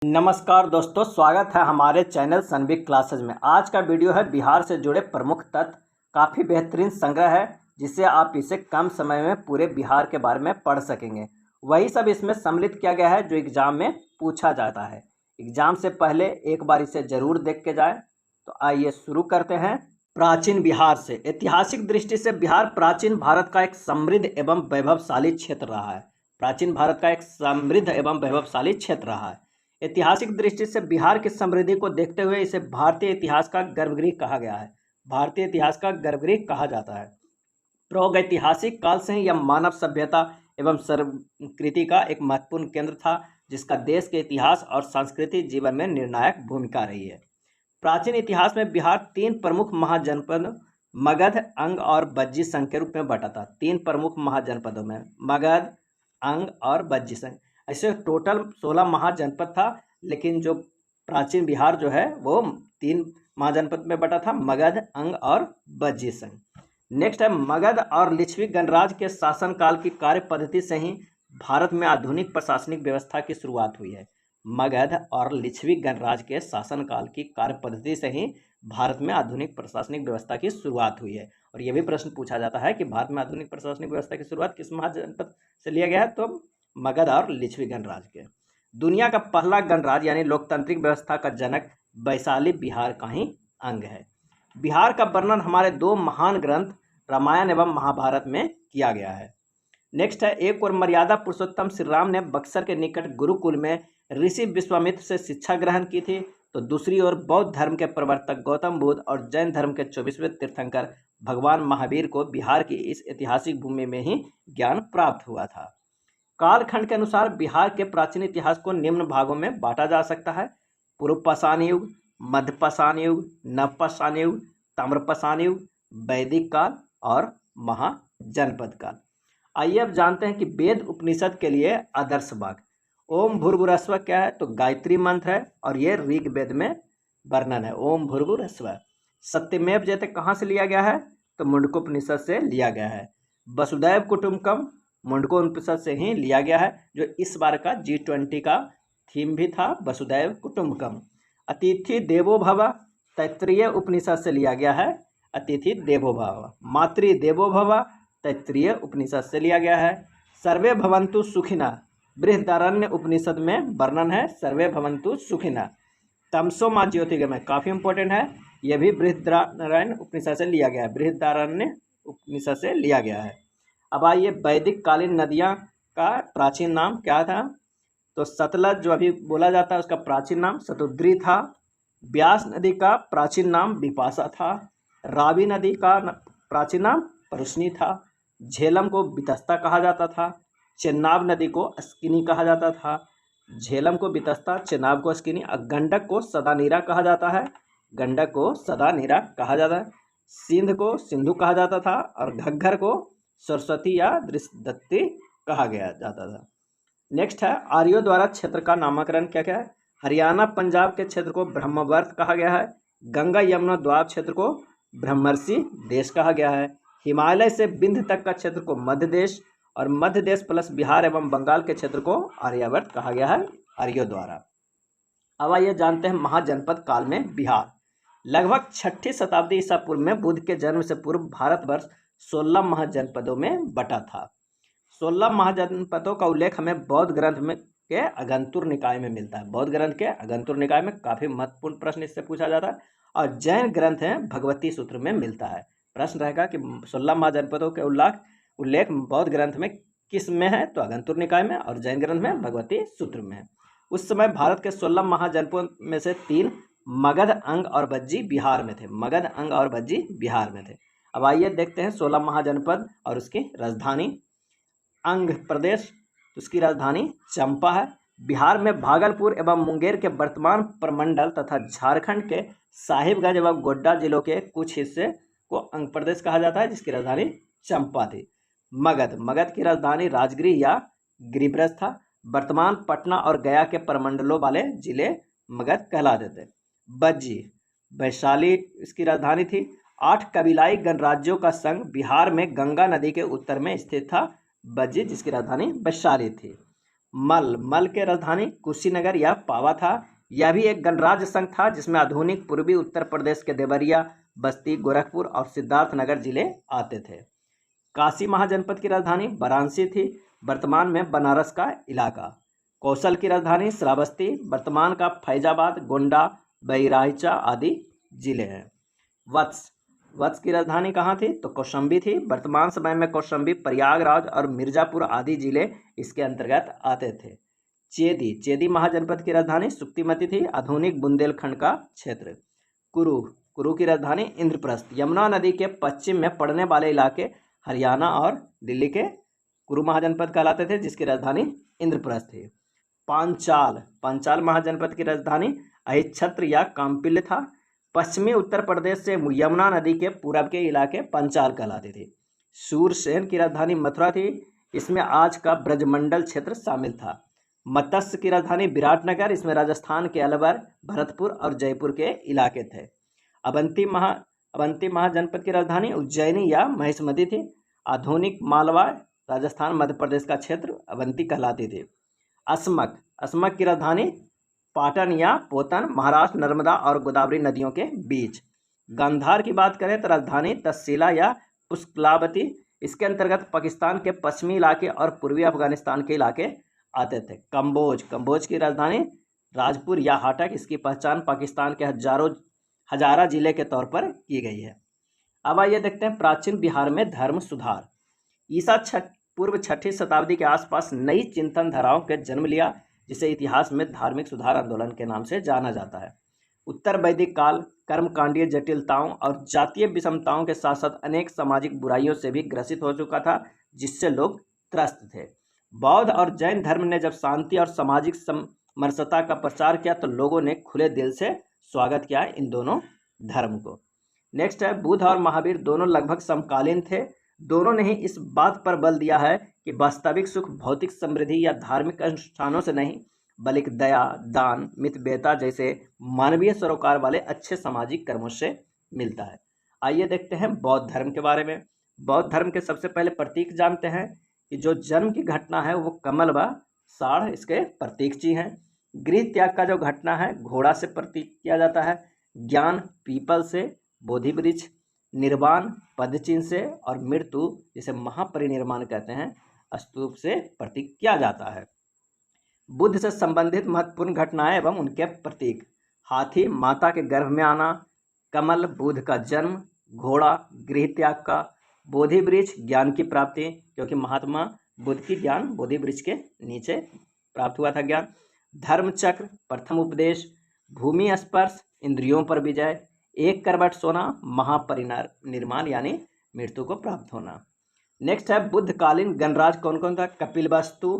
नमस्कार दोस्तों, स्वागत है हमारे चैनल सनबिग क्लासेज में। आज का वीडियो है बिहार से जुड़े प्रमुख तथ्य। काफ़ी बेहतरीन संग्रह है जिससे आप इसे कम समय में पूरे बिहार के बारे में पढ़ सकेंगे। वही सब इसमें सम्मिलित किया गया है जो एग्ज़ाम में पूछा जाता है। एग्ज़ाम से पहले एक बार इसे ज़रूर देख के जाए। तो आइए शुरू करते हैं। प्राचीन बिहार से। ऐतिहासिक दृष्टि से बिहार प्राचीन भारत का एक समृद्ध एवं वैभवशाली क्षेत्र रहा है। प्राचीन भारत का एक समृद्ध एवं वैभवशाली क्षेत्र रहा है। ऐतिहासिक दृष्टि से बिहार की समृद्धि को देखते हुए इसे भारतीय इतिहास का गर्भगृह कहा गया है। भारतीय इतिहास का गर्भगृह कहा जाता है। प्रागैतिहासिक काल से ही यह मानव सभ्यता एवं संस्कृति का एक महत्वपूर्ण केंद्र था, जिसका देश के इतिहास और सांस्कृतिक जीवन में निर्णायक भूमिका रही है। प्राचीन इतिहास में बिहार तीन प्रमुख महाजनपद मगध, अंग और बज्जी संघ के रूप में बटा था। तीन प्रमुख महाजनपदों में मगध, अंग और बज्जी संघ, ऐसे टोटल 16 महाजनपद था, लेकिन जो प्राचीन बिहार जो है वो तीन महाजनपद में बटा था, मगध, अंग और बज्जी संघ। नेक्स्ट है मगध और लिच्छवी गणराज्य के शासनकाल की कार्य पद्धति से ही भारत में आधुनिक प्रशासनिक व्यवस्था की शुरुआत हुई है। मगध और लिच्छवी गणराज्य के शासनकाल की कार्य पद्धति से ही भारत में आधुनिक प्रशासनिक व्यवस्था की शुरुआत हुई है। और यह भी प्रश्न पूछा जाता है कि भारत में आधुनिक प्रशासनिक व्यवस्था की शुरुआत किस महाजनपद से लिया गया है, तो मगध और लिच्छवी गणराज्य के। दुनिया का पहला गणराज्य यानी लोकतांत्रिक व्यवस्था का जनक वैशाली बिहार का ही अंग है। बिहार का वर्णन हमारे दो महान ग्रंथ रामायण एवं महाभारत में किया गया है। नेक्स्ट है, एक और मर्यादा पुरुषोत्तम श्री राम ने बक्सर के निकट गुरुकुल में ऋषि विश्वामित्र से शिक्षा ग्रहण की थी, तो दूसरी ओर बौद्ध धर्म के प्रवर्तक गौतम बुद्ध और जैन धर्म के 24वें तीर्थंकर भगवान महावीर को बिहार की इस ऐतिहासिक भूमि में ही ज्ञान प्राप्त हुआ था। कालखंड के अनुसार बिहार के प्राचीन इतिहास को निम्न भागों में बांटा जा सकता है: पूर्व पाषाण युग, मध्य पाषाण युग, नव पाषाण युग, ताम्र पाषाण युग, वैदिक काल और महाजनपद काल। आइए अब जानते हैं कि वेद उपनिषद के लिए आदर्श वाक्य। ओम भूर्भुवस्सुवः क्या है, तो गायत्री मंत्र है और ये ऋग्वेद में वर्णन है। ओम भूर्भुवस्सुवः। सत्यमेव जयते कहाँ से लिया गया है, तो मुंडकोपनिषद से लिया गया है। वसुधैव कुटुंबकम मुंडकोपनिषद से ही लिया गया है, जो इस बार का G20 का थीम भी था, वसुधैव कुटुंबकम। अतिथि देवो भव तैत्तिरीय उपनिषद से लिया गया है। अतिथि देवो भव। मातृ देवो भव तैत्तिरीय उपनिषद से लिया गया है। सर्वे भवन्तु सुखिनः बृहदारण्य उपनिषद में वर्णन है, सर्वे भवन्तु सुखिनः। तमसो मा ज्योतिर्गमय काफ़ी इंपॉर्टेंट है, यह भी बृहदारण्य उपनिषद से लिया गया है। बृहदारण्य उपनिषद से लिया गया है। अब आइए, वैदिक कालीन नदियाँ का प्राचीन नाम क्या था, तो सतलज जो अभी बोला जाता है उसका प्राचीन नाम शतुद्री था। ब्यास नदी का प्राचीन नाम बिपाशा था। रावी नदी का प्राचीन नाम परुष्णी था। झेलम को बितस्ता कहा जाता था। चेनाब नदी को अस्किनी कहा जाता था। झेलम को बितस्ता, चेनाब को अस्किनी। गंडक को सदानीरा कहा जाता है। गंडक को सदानीरा कहा जाता है। सिंध को सिंधु कहा जाता था और घग्गर को सरस्वती या दृष्टदत्ती कहा गया जाता था। नेक्स्ट है, आर्यों द्वारा क्षेत्र का नामकरण क्या क्या है। हरियाणा पंजाब के क्षेत्र को ब्रह्मवर्त कहा गया है। गंगा यमुना द्वाब क्षेत्र को ब्रह्मर्षि देश कहा गया है। हिमालय से विंध्य तक का क्षेत्र को मध्य देश और मध्य देश प्लस बिहार एवं बंगाल के क्षेत्र को आर्यावर्त कहा गया है आर्यों द्वारा। अब आइए जानते हैं महाजनपद काल में बिहार। लगभग 6ठी शताब्दी ईसा पूर्व में बुद्ध के जन्म से पूर्व भारतवर्ष 16 महाजनपदों में बटा था। 16 महाजनपदों का उल्लेख हमें बौद्ध ग्रंथ में के अगंतुर निकाय में मिलता है। बौद्ध ग्रंथ के अगंतुर निकाय में काफ़ी महत्वपूर्ण प्रश्न इससे पूछा जाता है। और जैन ग्रंथ है भगवती सूत्र में मिलता है। प्रश्न रहेगा कि 16 महाजनपदों के उल्लेख बौद्ध ग्रंथ में किस में है, तो अगंतुर निकाय में, और जैन ग्रंथ में भगवती सूत्र में है। उस समय भारत के 16 महाजनपदों में से 3 मगध, अंग और बज्जी बिहार में थे। मगध, अंग और बज्जी बिहार में थे। अब आइए देखते हैं 16 महाजनपद और उसकी राजधानी। अंग प्रदेश, उसकी राजधानी चंपा है। बिहार में भागलपुर एवं मुंगेर के वर्तमान प्रमंडल तथा झारखंड के साहिबगंज एवं गोड्डा जिलों के कुछ हिस्से को अंग प्रदेश कहा जाता है, जिसकी राजधानी चंपा थी। मगध की राजधानी राजगृह या गिरिब्रज था। वर्तमान पटना और गया के प्रमंडलों वाले जिले मगध कहलाते थे। बज्जी वैशाली इसकी राजधानी थी। 8 कबीलाई गणराज्यों का संघ बिहार में गंगा नदी के उत्तर में स्थित था, बज्जी, जिसकी राजधानी वैशाली थी। मल मल के राजधानी कुशीनगर या पावा था। यह भी एक गणराज्य संघ था जिसमें आधुनिक पूर्वी उत्तर प्रदेश के देवरिया, बस्ती, गोरखपुर और सिद्धार्थनगर जिले आते थे। काशी महाजनपद की राजधानी वाराणसी थी, वर्तमान में बनारस का इलाका। कौशल की राजधानी श्रावस्ती, वर्तमान का फैजाबाद, गोंडा, बहराइच आदि जिले हैं। वत्स वत्स की राजधानी कहाँ थी? तो कौशाम्बी थी, वर्तमान समय में कौशाम्बी, प्रयागराज और मिर्जापुर आदि जिले इसके अंतर्गत आते थे। चेदी महाजनपद की राजधानी सुक्तिमती थी, आधुनिक बुंदेलखंड का क्षेत्र। कुरु की राजधानी इंद्रप्रस्थ, यमुना नदी के पश्चिम में पड़ने वाले इलाके हरियाणा और दिल्ली के कुरु महाजनपद कहलाते थे, जिसकी राजधानी इंद्रप्रस्थ थी। पांचाल महाजनपद की राजधानी अहिच्छत्र या काम्पिल्य था, पश्चिमी उत्तर प्रदेश से यमुना नदी के पूरब के इलाके पंचाल कहलाते थे। शूरसेन की राजधानी मथुरा थी, इसमें आज का ब्रजमंडल क्षेत्र शामिल था। मत्स्य की राजधानी विराटनगर, इसमें राजस्थान के अलवर, भरतपुर और जयपुर के इलाके थे। अवंती महाजनपद की राजधानी उज्जैनी या महिष्मती थी, आधुनिक मालवा, राजस्थान, मध्य प्रदेश का क्षेत्र अवंती कहलाती थी। असमक की राजधानी पाटन या पोतन, महाराष्ट्र, नर्मदा और गोदावरी नदियों के बीच। गांधार की बात करें तो राजधानी तक्षशिला या पुष्कलावती, इसके अंतर्गत पाकिस्तान के पश्चिमी इलाके और पूर्वी अफगानिस्तान के इलाके आते थे। कंबोज की राजधानी राजपुर या हाटक, इसकी पहचान पाकिस्तान के हजारा जिले के तौर पर की गई है। अब आइए देखते हैं प्राचीन बिहार में धर्म सुधार। ईसा पूर्व 6वीं शताब्दी के आसपास नई चिंतन धाराओं के जन्म लिया, जिसे इतिहास में धार्मिक सुधार आंदोलन के नाम से जाना जाता है। उत्तर वैदिक काल कर्मकांडीय जटिलताओं और जातीय विषमताओं के साथ साथ अनेक सामाजिक बुराइयों से भी ग्रसित हो चुका था, जिससे लोग त्रस्त थे। बौद्ध और जैन धर्म ने जब शांति और सामाजिक समरसता का प्रचार किया तो लोगों ने खुले दिल से स्वागत किया इन दोनों धर्म को। नेक्स्ट है, बुद्ध और महावीर दोनों लगभग समकालीन थे। दोनों ने ही इस बात पर बल दिया है कि वास्तविक सुख भौतिक समृद्धि या धार्मिक अनुष्ठानों से नहीं, बल्कि दया, दान, मितव्ययिता जैसे मानवीय सरोकार वाले अच्छे सामाजिक कर्मों से मिलता है। आइए देखते हैं बौद्ध धर्म के बारे में। बौद्ध धर्म के सबसे पहले प्रतीक जानते हैं कि जो जन्म की घटना है वो कमल व साढ़ इसके प्रतीक जी हैं। गृह त्याग का जो घटना है घोड़ा से प्रतीक किया जाता है। ज्ञान पीपल से, बोधि वृक्ष, निर्वाण पदचिन्ह से और मृत्यु जिसे महापरिनिर्वाण कहते हैं स्तूप से प्रतीक किया जाता है। बुद्ध से संबंधित महत्वपूर्ण घटनाएं एवं उनके प्रतीक: हाथी माता के गर्भ में आना, कमल बुद्ध का जन्म, घोड़ा गृह त्याग का, बोधि वृक्ष ज्ञान की प्राप्ति, क्योंकि महात्मा बुद्ध की ज्ञान बोधि वृक्ष के नीचे प्राप्त हुआ था ज्ञान। धर्म चक्र प्रथम उपदेश, भूमि स्पर्श इंद्रियों पर विजय, एक करवट सोना महापरिनिर्वाण यानी मृत्यु को प्राप्त होना। नेक्स्ट है बुद्धकालीन गणराज कौन कौन था? कपिलवस्तु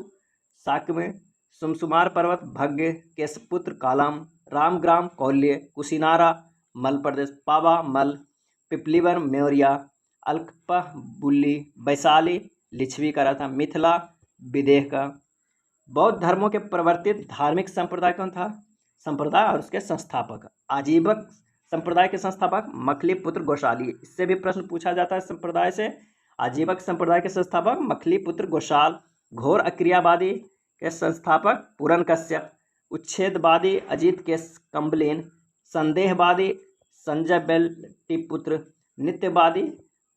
साक्य, सुमसुमार पर्वत भग्य, केशपुत्र कालाम, रामग्राम कौल्य, कुशीनारा मल प्रदेश, पावा मल, पिपलीवन मौर्य, अल्कपा बुल्ली, वैशाली लिच्छवी का था, मिथिला विदेह का। बौद्ध धर्मों के प्रवर्तित धार्मिक संप्रदाय कौन था? संप्रदाय और उसके संस्थापक। आजीवक संप्रदाय के संस्थापक मखली पुत्र गोशाली, इससे भी प्रश्न पूछा जाता है संप्रदाय से। आजीवक संप्रदाय के संस्थापक मखली पुत्र गोशाल। घोर अक्रियावादी के संस्थापक पूरन कश्यप। उच्छेदवादी अजित के कम्बलिन। संदेहवादी संजय बेल्टिपुत्र। नित्यवादी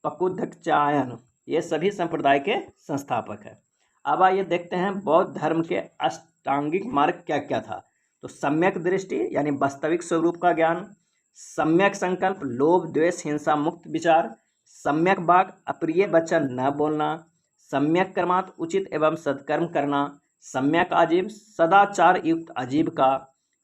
पकुद्धचायन, ये सभी संप्रदाय के संस्थापक है। अब आइए देखते हैं बौद्ध धर्म के अष्टांगिक मार्ग क्या क्या था। तो सम्यक दृष्टि यानी वास्तविक स्वरूप का ज्ञान, सम्यक संकल्प लोभ द्वेष हिंसा मुक्त विचार, सम्यक वाक अप्रिय वचन न बोलना, सम्यक कर्मात उचित एवं सत्कर्म करना, सम्यक आजीव सदाचार युक्त आजीविका,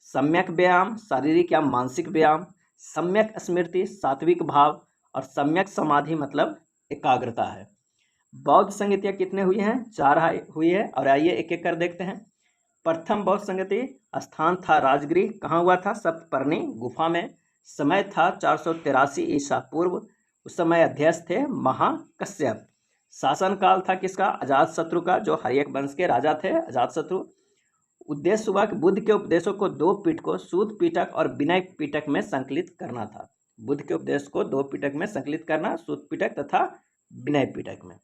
सम्यक व्यायाम शारीरिक या मानसिक व्यायाम, सम्यक स्मृति सात्विक भाव और सम्यक समाधि मतलब एकाग्रता है। बौद्ध संगतियाँ कितने हुई हैं? 4 हुई है और आइए एक एक कर देखते हैं। प्रथम बौद्ध संगति स्थान था राजगृह, कहाँ हुआ था? सप्तपर्णी गुफा में। समय था 483 ईसा पूर्व, उस समय अध्यक्ष थे महाकश्यप। शासन काल था किसका? अजातशत्रु का, जो हर्यक वंश के राजा थे अजातशत्रु। उद्देश्य हुआ कि बुद्ध के उपदेशों को 2 पिटकों सूत पिटक और विनय पिटक में संकलित करना था। बुद्ध के उपदेश को 2 पिटक में संकलित करना, सूत पिटक तथा विनय पिटक में।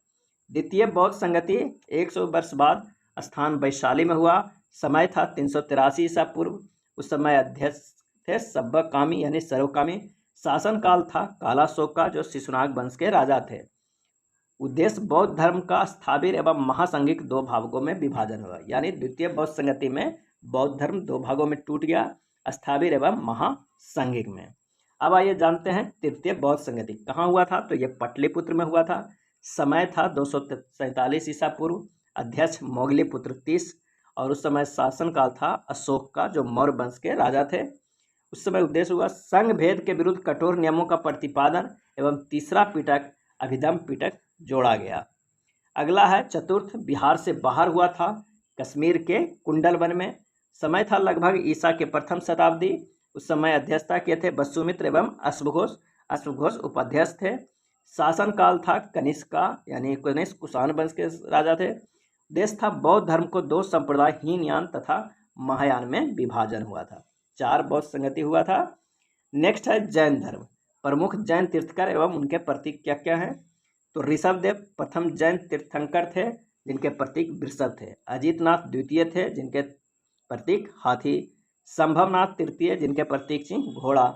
द्वितीय बौद्ध संगति 100 वर्ष बाद स्थान वैशाली में हुआ। समय था 383 ईसा पूर्व। उस समय अध्यक्ष थे सब्बकामी यानी सर्वकामी। शासनकाल था काला शोक का, जो शिशुनाग वंश के राजा थे। उद्देश्य बौद्ध धर्म का स्थाविर एवं महासंघिक दो भागों में विभाजन हुआ, यानी द्वितीय बौद्ध संगति में बौद्ध धर्म दो भागों में टूट गया, स्थाविर एवं महासंघिक में। अब आइए जानते हैं तृतीय बौद्ध संगति कहाँ हुआ था। तो ये पटलिपुत्र में हुआ था। समय था 247 ईसा पूर्व। अध्यक्ष मोगलीपुत्र 30 और उस समय शासनकाल था अशोक का, जो मौर्य वंश के राजा थे। उस समय उद्देश्य हुआ संघ भेद के विरुद्ध कठोर नियमों का प्रतिपादन एवं तीसरा पिटक अभिधम पिटक जोड़ा गया। अगला है चतुर्थ, बिहार से बाहर हुआ था, कश्मीर के कुंडल वन में। समय था लगभग ईसा के प्रथम शताब्दी। उस समय अध्यक्षता किए थे वसुमित्र एवं अश्वघोष। अश्वघोष उपाध्यक्ष थे। शासनकाल था कनिष्का यानी कनिष्क कुषाण वंश के राजा थे। देश था बौद्ध धर्म को दो संप्रदाय हीनयान तथा महायान में विभाजन हुआ था। 4 बौद्ध संगति हुआ था। नेक्स्ट है जैन धर्म। प्रमुख जैन तीर्थकर एवं उनके प्रतीक क्या क्या हैं। तो ऋषभदेव प्रथम जैन तीर्थंकर थे, जिनके प्रतीक वृषभ थे। अजितनाथ द्वितीय थे, जिनके प्रतीक हाथी। संभवनाथ तृतीय, जिनके प्रतीक चिन्ह घोड़ा।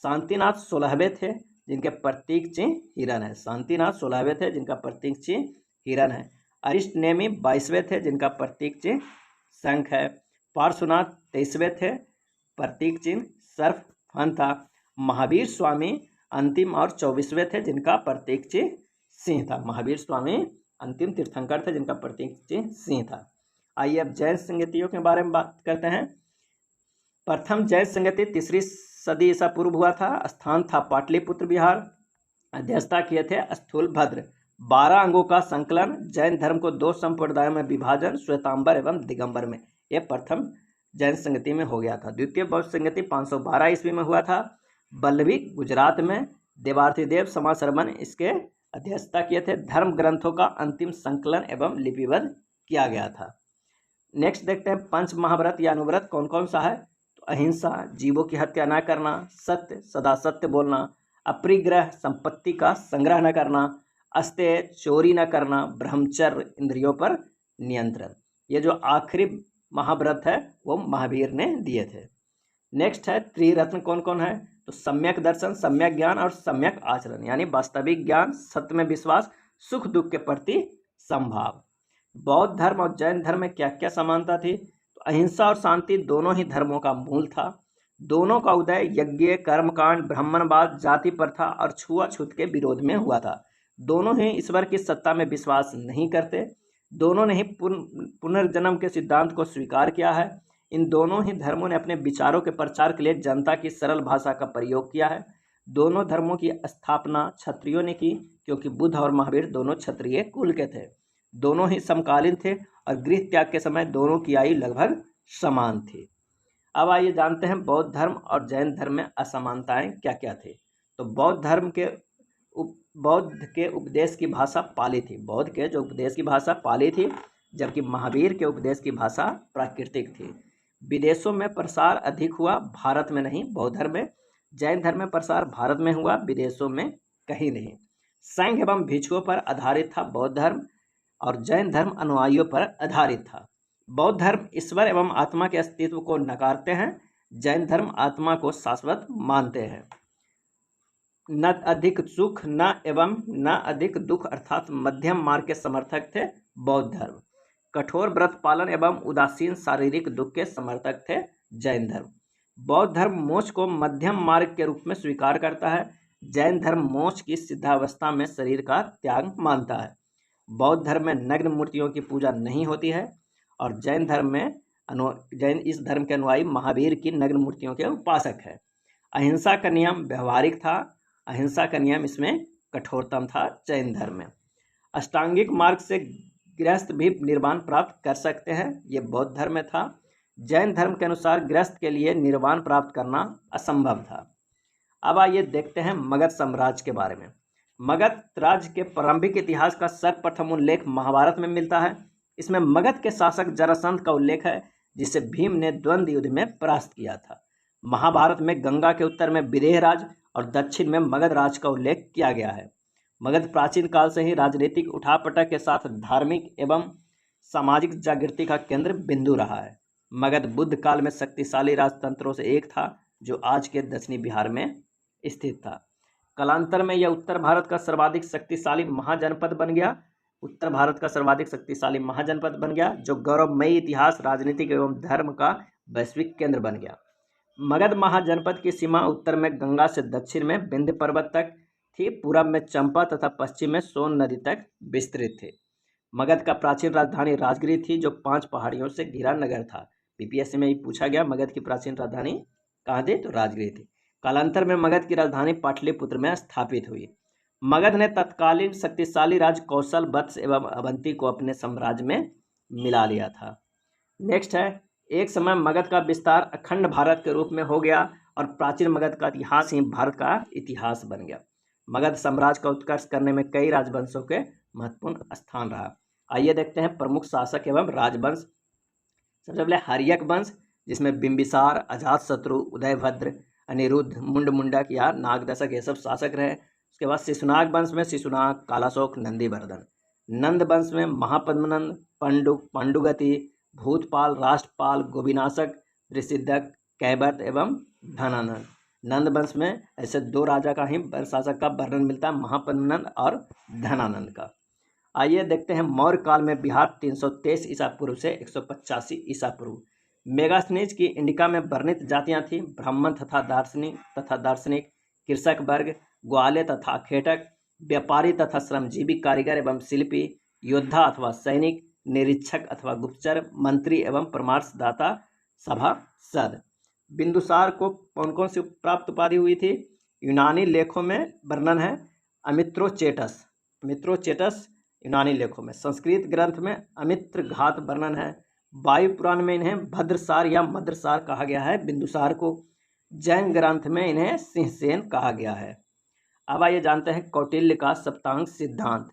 शांतिनाथ 16वें थे, जिनके प्रतीक चिन्ह हिरण है। शांतिनाथ 16वें थे, जिनका प्रतीक चिन्ह हिरण है। अरिष्टनेमी 22वें थे, जिनका प्रतीक चिन्ह शंख है। पार्श्वनाथ 23वें थे, प्रतीक चिन्ह सर्प फन था। महावीर स्वामी अंतिम और 24वें थे, जिनका प्रतीक चिन्ह सिंह था। महावीर स्वामी अंतिम तीर्थंकर थे, जिनका प्रतीक चिन्ह सिंह था। आइए अब जैन संगतियों के बारे में बात करते हैं। प्रथम जैन संगति 3री सदी ईसा पूर्व हुआ था। स्थान था पाटलिपुत्र बिहार। अध्यक्षता किए थे स्थूलभद्र। 12 अंगों का संकलन, जैन धर्म को दो संप्रदायों में विभाजन, श्वेतांबर एवं दिगंबर में, यह प्रथम जैन संगति में हो गया था। द्वितीय बौद्ध संगति 512 ईस्वी में हुआ था, बल्लभी गुजरात में। देवार्थिदेव समासरमन इसके अध्यक्षता किए थे। धर्म ग्रंथों का अंतिम संकलन एवं लिपिबद्ध किया गया था। नेक्स्ट देखते हैं पंच महाव्रत या अनुव्रत कौन कौन सा है। तो अहिंसा, जीवों की हत्या न करना, सत्य सदा सत्य बोलना, अपरिग्रह संपत्ति का संग्रह न करना, अस्तेय चोरी न करना, ब्रह्मचर्य इंद्रियों पर नियंत्रण। ये जो आखिरी महाव्रत है वो महावीर ने दिए थे। नेक्स्ट है त्रिरत्न कौन कौन है। तो सम्यक दर्शन, सम्यक ज्ञान और सम्यक आचरण, यानी वास्तविक ज्ञान, सत्य में विश्वास, सुख दुख के प्रति समभाव। बौद्ध धर्म और जैन धर्म में क्या क्या समानता थी। तो अहिंसा और शांति दोनों ही धर्मों का मूल था। दोनों का उदय यज्ञ, कर्मकांड, ब्राह्मणवाद, जाति प्रथा और छुआछूत के विरोध में हुआ था। दोनों ही ईश्वर की सत्ता में विश्वास नहीं करते। दोनों ने ही पुनर्जन्म के सिद्धांत को स्वीकार किया है। इन दोनों ही धर्मों ने अपने विचारों के प्रचार के लिए जनता की सरल भाषा का प्रयोग किया है। दोनों धर्मों की स्थापना क्षत्रियों ने की, क्योंकि बुद्ध और महावीर दोनों क्षत्रिय कुल के थे। दोनों ही समकालीन थे और गृह त्याग के समय दोनों की आयु लगभग समान थी। अब आइए जानते हैं बौद्ध धर्म और जैन धर्म में असमानताएं क्या क्या थी। तो बौद्ध के उपदेश की भाषा पाली थी। बौद्ध के जो उपदेश की भाषा पाली थी, जबकि महावीर के उपदेश की भाषा प्राकृतिक थी। विदेशों में प्रसार अधिक हुआ, भारत में नहीं। बौद्ध धर्म में, जैन धर्म में प्रसार भारत में हुआ, विदेशों में कहीं नहीं। संघ एवं भिक्षुओं पर आधारित था बौद्ध धर्म और जैन धर्म अनुयायियों पर आधारित था। बौद्ध धर्म ईश्वर एवं आत्मा के अस्तित्व को नकारते हैं। जैन धर्म आत्मा को शाश्वत मानते हैं। न अधिक सुख न अधिक दुख अर्थात मध्यम मार्ग के समर्थक थे बौद्ध धर्म। कठोर व्रत पालन एवं उदासीन शारीरिक दुख के समर्थक थे जैन धर्म। बौद्ध धर्म मोक्ष को मध्यम मार्ग के रूप में स्वीकार करता है। जैन धर्म मोक्ष की सिद्धावस्था में शरीर का त्याग मानता है। बौद्ध धर्म में नग्न मूर्तियों की पूजा नहीं होती है और जैन इस धर्म के अनुयायी महावीर की नग्न मूर्तियों के उपासक है। अहिंसा का नियम व्यवहारिक था। अहिंसा का नियम इसमें कठोरतम था जैन धर्म में। अष्टांगिक मार्ग से गृहस्थ भी निर्वाण प्राप्त कर सकते हैं, ये बौद्ध धर्म में था। जैन धर्म के अनुसार गृहस्थ के लिए निर्वाण प्राप्त करना असंभव था। अब आइए देखते हैं मगध साम्राज्य के बारे में। मगध राज्य के प्रारंभिक इतिहास का सर्वप्रथम उल्लेख महाभारत में मिलता है। इसमें मगध के शासक जरासंध का उल्लेख है, जिसे भीम ने द्वंद्व युद्ध में परास्त किया था। महाभारत में गंगा के उत्तर में विदेह राज और दक्षिण में मगध राज का उल्लेख किया गया है। मगध प्राचीन काल से ही राजनीतिक उठापटक के साथ धार्मिक एवं सामाजिक जागृति का केंद्र बिंदु रहा है। मगध बुद्ध काल में शक्तिशाली राजतंत्रों से एक था जो आज के दक्षिणी बिहार में स्थित था। कालांतर में यह उत्तर भारत का सर्वाधिक शक्तिशाली महाजनपद बन गया। उत्तर भारत का सर्वाधिक शक्तिशाली महाजनपद बन गया जो गौरवमयी इतिहास, राजनीतिक एवं धर्म का वैश्विक केंद्र बन गया। मगध महाजनपद की सीमा उत्तर में गंगा से दक्षिण में विंध्य पर्वत तक थी, पूरब में चंपा तथा पश्चिम में सोन नदी तक विस्तृत थे। मगध का प्राचीन राजधानी राजगिरी थी जो 5 पहाड़ियों से घिरा नगर था। पीपीएससी में ही पूछा गया मगध की प्राचीन राजधानी कहाँ थी, तो राजगिरी थी। कालांतर में मगध की राजधानी पाटलिपुत्र में स्थापित हुई। मगध ने तत्कालीन शक्तिशाली राज्य कौशल, वत्स एवं अवंती को अपने साम्राज्य में मिला लिया था। नेक्स्ट है, एक समय मगध का विस्तार अखंड भारत के रूप में हो गया और प्राचीन मगध का इतिहास ही भारत का इतिहास बन गया। मगध साम्राज्य का उत्कर्ष करने में कई राजवंशों के महत्वपूर्ण स्थान रहा। आइए देखते हैं प्रमुख शासक एवं राजवंश। सबसे पहले हर्यक वंश, जिसमें बिंबिसार, अजातशत्रु, उदयभद्र, अनिरुद्ध, मुंडमुंडक या नागदशक ये सब शासक रहे। उसके बाद शिशुनाग वंश में शिशुनाग, कालाशोक, नंदीवर्धन। नंद वंश में महापद्मनंद, पंडुक, पांडुगति, भूतपाल, राष्ट्रपाल, गोविनाशक, त्रिसिद्धक, कैवर्त एवं धनानंद। नंद वंश में ऐसे 2 राजा का ही शासक का वर्णन मिलता है, महापद्मनंद और धनानंद का। आइए देखते हैं मौर्य काल में बिहार 323 ईसा पूर्व से 185 ईसा पूर्व। मेगास्थनीज की इंडिका में वर्णित जातियां थीं ब्राह्मण तथा दार्शनिक, कृषक वर्ग, ग्वाले तथा खेटक, व्यापारी तथा श्रमजीवी, कारीगर एवं शिल्पी, योद्धा अथवा सैनिक, निरीक्षक अथवा गुप्तचर, मंत्री एवं परामर्शदाता, सभासद। बिंदुसार को कौन कौन सी प्राप्त उपाधि हुई थी? यूनानी लेखों में वर्णन है अमित्रोचेटस यूनानी लेखों में। संस्कृत ग्रंथ में अमित्र घात वर्णन है। वायु पुराण में इन्हें भद्रसार या मद्रसार कहा गया है बिंदुसार को। जैन ग्रंथ में इन्हें सिंहसेन कहा गया है। अब आइए जानते हैं कौटिल्य का सप्तांग सिद्धांत।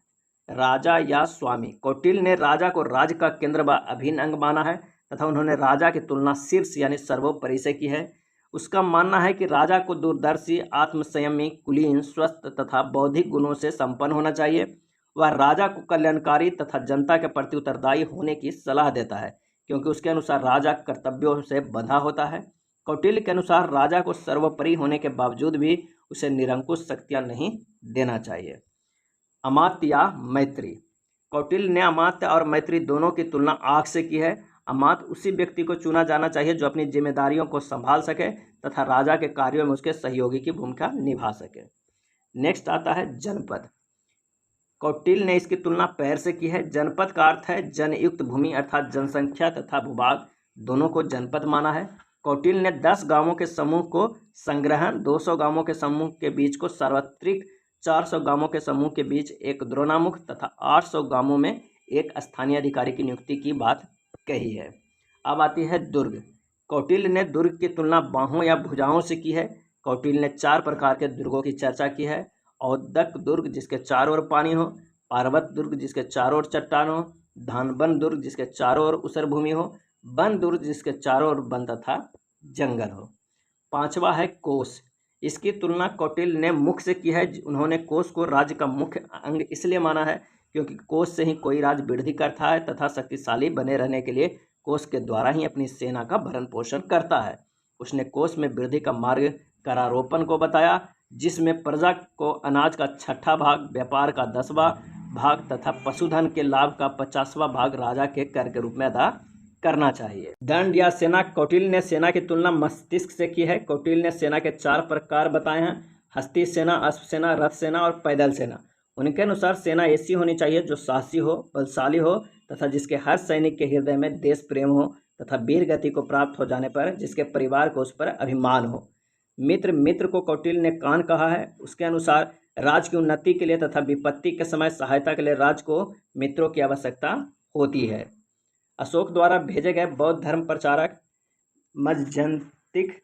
राजा या स्वामी। कौटिल्य ने राजा को राज्य का केंद्र व अभिन्न अंग माना है तथा उन्होंने राजा की तुलना शीर्ष यानी सर्वोपरि से की है। उसका मानना है कि राजा को दूरदर्शी, आत्मसंयमी, कुलीन, स्वस्थ तथा बौद्धिक गुणों से संपन्न होना चाहिए। वह राजा को कल्याणकारी तथा जनता के प्रति उत्तरदायी होने की सलाह देता है क्योंकि उसके अनुसार राजा कर्तव्यों से बंधा होता है। कौटिल्य के अनुसार राजा को सर्वोपरि होने के बावजूद भी उसे निरंकुश शक्तियां नहीं देना चाहिए। अमात्य या मैत्री। कौटिल्य ने अमात्य और मैत्री दोनों की तुलना आँख से की है। अमात्य उसी व्यक्ति को चुना जाना चाहिए जो अपनी जिम्मेदारियों को संभाल सके तथा राजा के कार्यों में उसके सहयोगी की भूमिका निभा सके। नेक्स्ट आता है जनपद। कौटिल्य ने इसकी तुलना पैर से की है। जनपद का अर्थ है जनयुक्त भूमि अर्थात जनसंख्या तथा भूभाग दोनों को जनपद माना है। कौटिल्य ने 10 गांवों के समूह को संग्रहण, 200 गांवों के समूह के बीच को सार्वत्रिक, 400 गांवों के समूह के बीच एक द्रोणामुख तथा 800 गांवों में एक स्थानीय अधिकारी की नियुक्ति की बात कही है। अब आती है दुर्ग। कौटिल्य ने दुर्ग की तुलना बाहों या भुजाओं से की है। कौटिल्य ने 4 प्रकार के दुर्गों की चर्चा की है। औदक दुर्ग जिसके चारों ओर पानी हो, पार्वत दुर्ग जिसके चारों ओर चट्टान हो, धानबन दुर्ग जिसके चारों ओर ऊसर भूमि हो, वन दुर्ग जिसके चारों ओर वन तथा जंगल हो। 5वां है कोष। इसकी तुलना कौटिल्य ने मुख से की है। उन्होंने कोष को राज्य का मुख्य अंग इसलिए माना है क्योंकि कोष से ही कोई राज्य वृद्धि करता है तथा शक्तिशाली बने रहने के लिए कोष के द्वारा ही अपनी सेना का भरण पोषण करता है। उसने कोष में वृद्धि का मार्ग करारोपण को बताया जिसमें प्रजा को अनाज का 6वां भाग, व्यापार का 10वां भाग तथा पशुधन के लाभ का 50वां भाग राजा के कर के रूप में अदा करना चाहिए। दंड या सेना। कौटिल्य ने सेना की तुलना मस्तिष्क से की है। कौटिल्य ने सेना के 4 प्रकार बताए हैं, हस्ती सेना, अश्व सेना, रथ सेना और पैदल सेना। उनके अनुसार सेना ऐसी होनी चाहिए जो साहसी हो, बलशाली हो तथा जिसके हर सैनिक के हृदय में देश प्रेम हो तथा वीर गति को प्राप्त हो जाने पर जिसके परिवार को उस पर अभिमान हो। मित्र को कौटिल्य ने कान कहा है। उसके अनुसार राज्य की उन्नति के लिए तथा विपत्ति के समय सहायता के लिए राज्य को मित्रों की आवश्यकता होती है। अशोक द्वारा भेजे गए बौद्ध धर्म प्रचारक मज्जंतिक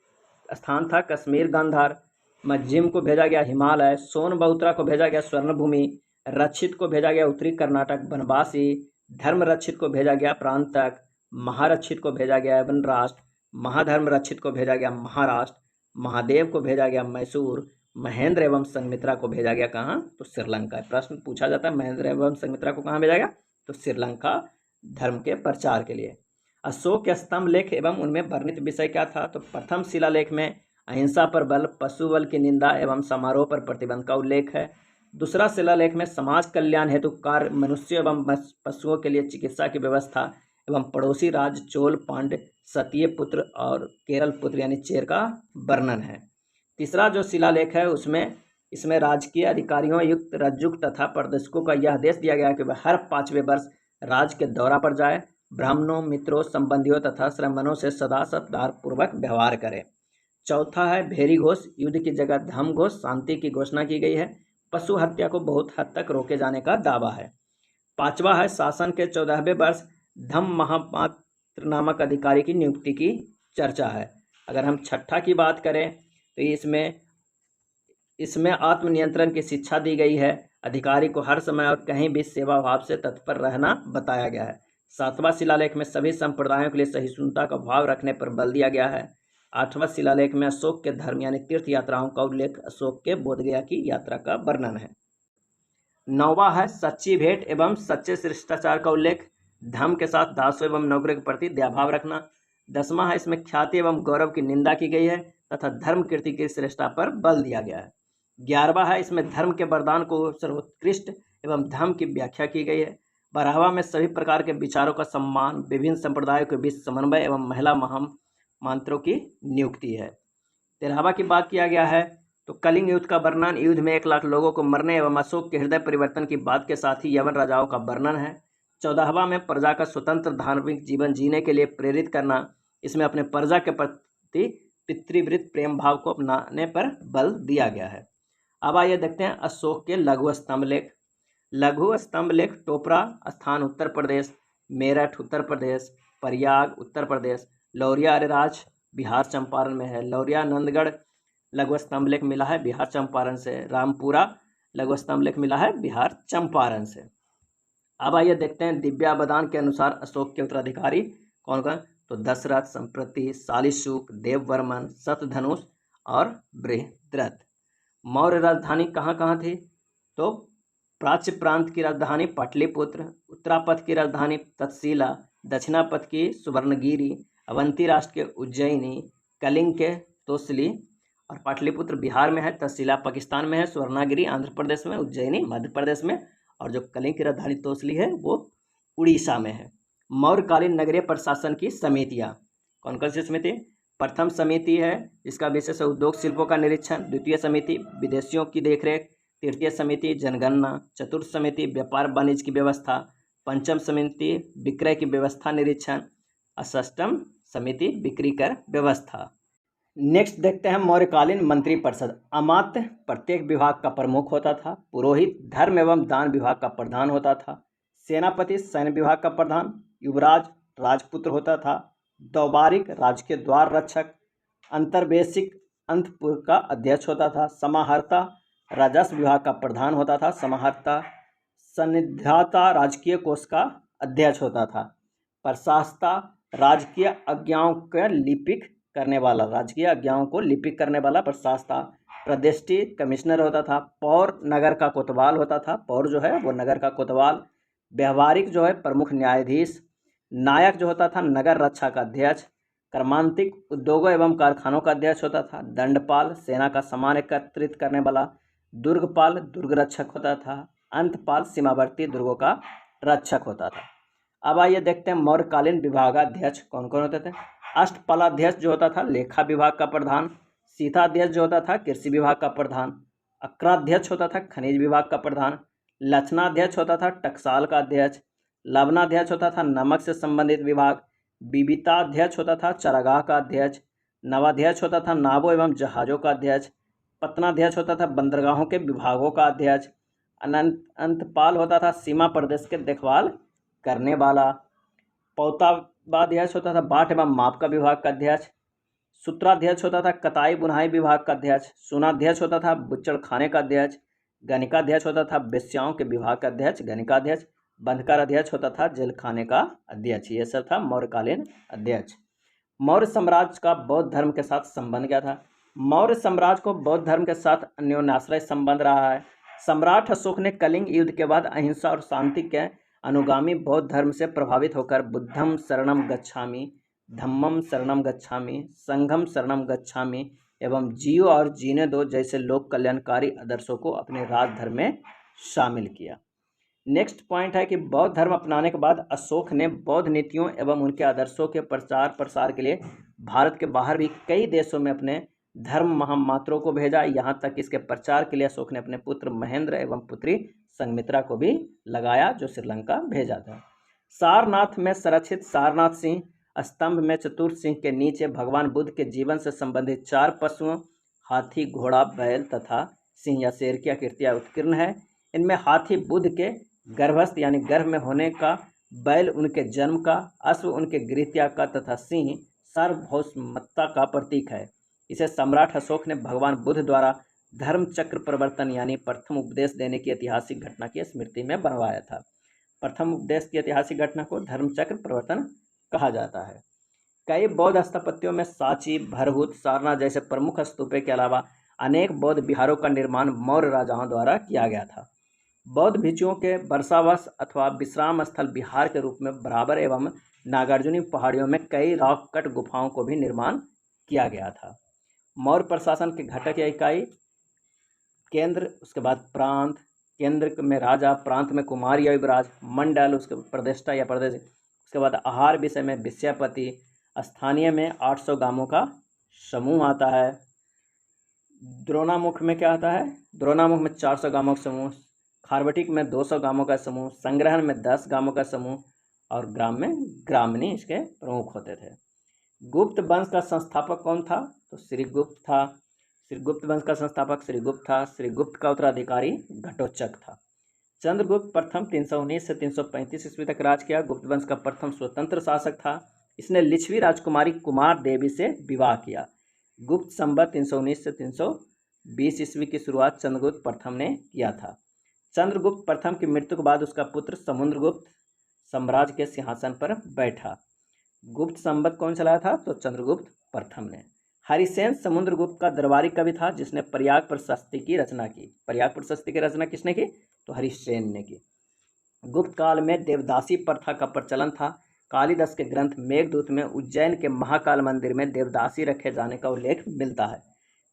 स्थान था कश्मीर गांधार, मज्जिम को भेजा गया हिमालय, सोन बहुत्रा को भेजा गया स्वर्णभूमि, रक्षित को भेजा गया उत्तरी कर्नाटक बनवासी, धर्म रक्षित को भेजा गया प्रांतक, महारक्षित को भेजा गया वन राष्ट्र, महाधर्म रक्षित को भेजा गया महाराष्ट्र, महादेव को भेजा गया मैसूर, महेंद्र एवं संघमित्रा को भेजा गया कहाँ, तो श्रीलंका। प्रश्न पूछा जाता है महेंद्र एवं संघमित्रा को कहाँ भेजा गया, तो श्रीलंका धर्म के प्रचार के लिए। अशोक के स्तंभ लेख एवं उनमें वर्णित विषय क्या था? तो प्रथम शिलालेख में अहिंसा पर बल, पशु बल की निंदा एवं समारोह पर प्रतिबंध का उल्लेख है। दूसरा शिलालेख में समाज कल्याण हेतु कार्य, मनुष्य एवं पशुओं के लिए चिकित्सा की व्यवस्था एवं पड़ोसी राज्य चोल, पांड्य, सतीय पुत्र और केरल पुत्र यानी चेर का वर्णन है। तीसरा जो शिलालेख है इसमें राजकीय अधिकारियों युक्त रज्जुक तथा प्रदर्शकों का यह आदेश दिया गया कि वह हर 5वें वर्ष राज्य के दौरा पर जाए, ब्राह्मणों, मित्रों, संबंधियों तथा श्रमणों से सदा सत्कार पूर्वक व्यवहार करे। चौथा है भेरी घोष, युद्ध की जगह धम्म घोष, शांति की घोषणा की गई है। पशु हत्या को बहुत हद तक रोके जाने का दावा है। पांचवा है शासन के 14वें वर्ष धम्म महापात्र नामक अधिकारी की नियुक्ति की चर्चा है। अगर हम छठा की बात करें तो इसमें आत्मनियंत्रण की शिक्षा दी गई है। अधिकारी को हर समय और कहीं भी सेवा भाव से तत्पर रहना बताया गया है। सातवां शिलालेख में सभी संप्रदायों के लिए सहिष्णुता का भाव रखने पर बल दिया गया है। आठवां शिलालेख में अशोक के धर्म यानी तीर्थ यात्राओं का उल्लेख, अशोक के बोधगया की यात्रा का वर्णन है। नौवां है सच्ची भेंट एवं सच्चे शिष्टाचार का उल्लेख, धर्म के साथ दासों एवं नौकरी के प्रति दयाभाव रखना। 10वां है इसमें ख्याति एवं गौरव की निंदा की गई है तथा धर्म कीर्ति की श्रेष्ठता पर बल दिया गया है। 11वां है इसमें धर्म के वरदान को सर्वोत्कृष्ट एवं धर्म की व्याख्या की गई है। 12वां में सभी प्रकार के विचारों का सम्मान, विभिन्न संप्रदायों के बीच समन्वय एवं महिला महामंत्रों की नियुक्ति है। 13वां की बात किया गया है तो कलिंग युद्ध का वर्णन, युद्ध में 1 लाख लोगों को मरने एवं अशोक के हृदय परिवर्तन की बात के साथ ही यवन राजाओं का वर्णन है। 14वां में प्रजा का स्वतंत्र धार्मिक जीवन जीने के लिए प्रेरित करना, इसमें अपने प्रजा के प्रति पितृवृत्त प्रेम भाव को अपनाने पर बल दिया गया है। अब आइए देखते हैं अशोक के लघु स्तंभ लेख। लघु स्तंभ लेख टोपरा स्थान उत्तर प्रदेश, मेरठ उत्तर प्रदेश, प्रयाग उत्तर प्रदेश, लौरिया अरेराज बिहार चंपारण में है, लौरिया नंदगढ़ लघु स्तंभ लेख मिला है बिहार चंपारण से, रामपुरा लघु स्तंभ लेख मिला है बिहार चंपारण से। अब आइए देखते हैं दिव्यावदान के अनुसार अशोक के उत्तराधिकारी कौन कौन? तो दशरथ, संप्रति, शालिशुक, देववर्मन, शतधनुष और बृहद्रथ। मौर्य राजधानी कहाँ कहाँ थी? तो प्राच्य प्रांत की राजधानी पाटलिपुत्र, उत्तरापथ की राजधानी तक्षशिला, दक्षिणापथ की सुवर्णगिरी, अवंती राष्ट्र के उज्जैनी, कलिंग के तोसली और पाटलिपुत्र बिहार में है, तक्षशिला पाकिस्तान में है, सुवर्णगिरी आंध्र प्रदेश में, उज्जैनी मध्य प्रदेश में और जो कलिंग की राजधानी तोसली है वो उड़ीसा में है। मौर्यकालीन नगरीय प्रशासन की समितियाँ कौन कौन सी समिति? प्रथम समिति है जिसका विशेष है उद्योग शिल्पों का निरीक्षण, द्वितीय समिति विदेशियों की देखरेख, तृतीय समिति जनगणना, चतुर्थ समिति व्यापार वाणिज्य की व्यवस्था, पंचम समिति विक्रय की व्यवस्था निरीक्षण, षष्ठम समिति बिक्री कर व्यवस्था। नेक्स्ट देखते हैं मौर्यकालीन मंत्रिपरिषद। अमात्य प्रत्येक विभाग का प्रमुख होता था, पुरोहित धर्म एवं दान विभाग का प्रधान होता था, सेनापति सैन्य विभाग का प्रधान, युवराज राजपुत्र होता था, दौबारिक राजकीय द्वार रक्षक, अंतर्वेशिक अंतपुर का अध्यक्ष होता था, समाहर्ता राजस्व विभाग का प्रधान होता था, समाहर्ता सन्निधाता राजकीय कोष का अध्यक्ष होता था, प्रशासता राजकीय आज्ञाओं का लिपिक करने वाला, राजकीय आज्ञाओं को लिपिक करने वाला प्रशासता, प्रदेष्टि कमिश्नर होता था, पौर नगर का कोतवाल होता था, पौर जो है वो नगर का कोतवाल, व्यवहारिक जो है प्रमुख न्यायाधीश, नायक जो होता था नगर रक्षा का अध्यक्ष, कर्मांतिक उद्योगों एवं कारखानों का अध्यक्ष होता था, दंडपाल सेना का सामान एकत्रित करने वाला, दुर्गपाल दुर्ग रक्षक होता था, अंतपाल सीमावर्ती दुर्गों का रक्षक होता था। अब आइए देखते हैं मौर्यकालीन विभागाध्यक्ष कौन कौन होते थे। अष्टपालाध्यक्ष जो होता था लेखा विभाग का प्रधान, सीताध्यक्ष जो होता था कृषि विभाग का प्रधान, अक्राध्यक्ष होता था खनिज विभाग का प्रधान, लक्षणाध्यक्ष होता था टकसाल का अध्यक्ष, लवणाध्यक्ष होता था नमक से संबंधित विभाग, बीबिताध्यक्ष होता था चरागाह का अध्यक्ष, नवाध्यक्ष होता था नावों एवं जहाज़ों का अध्यक्ष, पत्नाध्यक्ष होता था बंदरगाहों के विभागों का अध्यक्ष, अंतपाल होता था सीमा प्रदेश के देखभाल करने वाला, पौतावाध्यक्ष होता था बाट एवं माप का विभाग का अध्यक्ष, सूत्राध्यक्ष होता था कताई बुनाई विभाग का अध्यक्ष, सुनाध्यक्ष होता था बुच्चड़ खाने का अध्यक्ष, गणिकाध्यक्ष होता था वेश्याओं के विभाग का अध्यक्ष गणिकाध्यक्ष, बंधकार अध्यक्ष होता था जेल खाने का अध्यक्ष। ये सब था मौर्यकालीन अध्यक्ष। मौर्य साम्राज्य का बौद्ध धर्म के साथ संबंध क्या था? मौर्य साम्राज्य को बौद्ध धर्म के साथ अन्योन्याश्रय संबंध रहा है। सम्राट अशोक ने कलिंग युद्ध के बाद अहिंसा और शांति के अनुगामी बौद्ध धर्म से प्रभावित होकर बुद्धम शरणम गच्छामि, धम्मम शरणम गच्छामि, संघम शरणम गच्छामि एवं जियो और जीने दो जैसे लोक कल्याणकारी आदर्शों को अपने राजधर्म में शामिल किया। नेक्स्ट पॉइंट है कि बौद्ध धर्म अपनाने के बाद अशोक ने बौद्ध नीतियों एवं उनके आदर्शों के प्रचार प्रसार के लिए भारत के बाहर भी कई देशों में अपने धर्म महामात्रों को भेजा। यहाँ तक इसके प्रचार के लिए अशोक ने अपने पुत्र महेंद्र एवं पुत्री संघमित्रा को भी लगाया, जो श्रीलंका भेजा था। सारनाथ में संरक्षित सारनाथ सिंह स्तंभ में चतुर सिंह के नीचे भगवान बुद्ध के जीवन से संबंधित 4 पशुओं हाथी, घोड़ा, बैल तथा सिंह या शेर की आकृतियाँ उत्कीर्ण है। इनमें हाथी बुद्ध के गर्भस्थ यानी गर्भ में होने का, बैल उनके जन्म का, अश्व उनके गृहत्याग का तथा सिंह सार्वभौमत्ता का प्रतीक है। इसे सम्राट अशोक ने भगवान बुद्ध द्वारा धर्म चक्र प्रवर्तन यानी प्रथम उपदेश देने की ऐतिहासिक घटना की स्मृति में बनवाया था। प्रथम उपदेश की ऐतिहासिक घटना को धर्म चक्र प्रवर्तन कहा जाता है। कई बौद्ध स्थापत्यों में सांची, भरहुत, सारनाथ जैसे प्रमुख स्तूपों के अलावा अनेक बौद्ध विहारों का निर्माण मौर्य राजाओं द्वारा किया गया था। बौद्ध भिक्षुओं के वर्षावास अथवा विश्राम स्थल विहार के रूप में बराबर एवं नागार्जुनी पहाड़ियों में कई रॉक कट गुफाओं को भी निर्माण किया गया था। मौर्य प्रशासन के घटक या इकाई केंद्र, उसके बाद प्रांत, केंद्र में राजा, प्रांत में कुमार या युवराज, मंडल, उसके प्रदेष्टा या प्रदेश, उसके बाद आहार विषय में विषयपति, स्थानीय में 800 गांवों का समूह आता है। द्रोणामुख में क्या आता है? द्रोणामुख में 400 गांवों का समूह, खारवटिक में 200 गांवों का समूह, संग्रहण में 10 गांवों का समूह और ग्राम में ग्रामणी इसके प्रमुख होते थे। गुप्त वंश का संस्थापक कौन था? तो श्रीगुप्त था। श्रीगुप्त वंश का संस्थापक श्रीगुप्त था। श्रीगुप्त का उत्तराधिकारी घटोत्कच था। चंद्रगुप्त प्रथम 319 से 335 ईस्वी तक राज किया। गुप्त वंश का प्रथम स्वतंत्र शासक था। इसने लिच्छवी राजकुमारी कुमार देवी से विवाह किया। गुप्त संवत 319 से 320 ईस्वी की शुरुआत चंद्रगुप्त प्रथम ने किया था। चंद्रगुप्त प्रथम की मृत्यु के बाद उसका पुत्र समुद्रगुप्त साम्राज्य के सिंहासन पर बैठा। गुप्त संवत कौन चलाया था? तो चंद्रगुप्त प्रथम ने। हरिसेन समुद्रगुप्त का दरबारी कवि था जिसने प्रयाग प्रशस्ति की रचना की। प्रयाग प्रशस्ति की रचना किसने की? तो हरिसेन ने की। गुप्त काल में देवदासी प्रथा का प्रचलन था। कालिदास के ग्रंथ मेघदूत में उज्जैन के महाकाल मंदिर में देवदासी रखे जाने का उल्लेख मिलता है।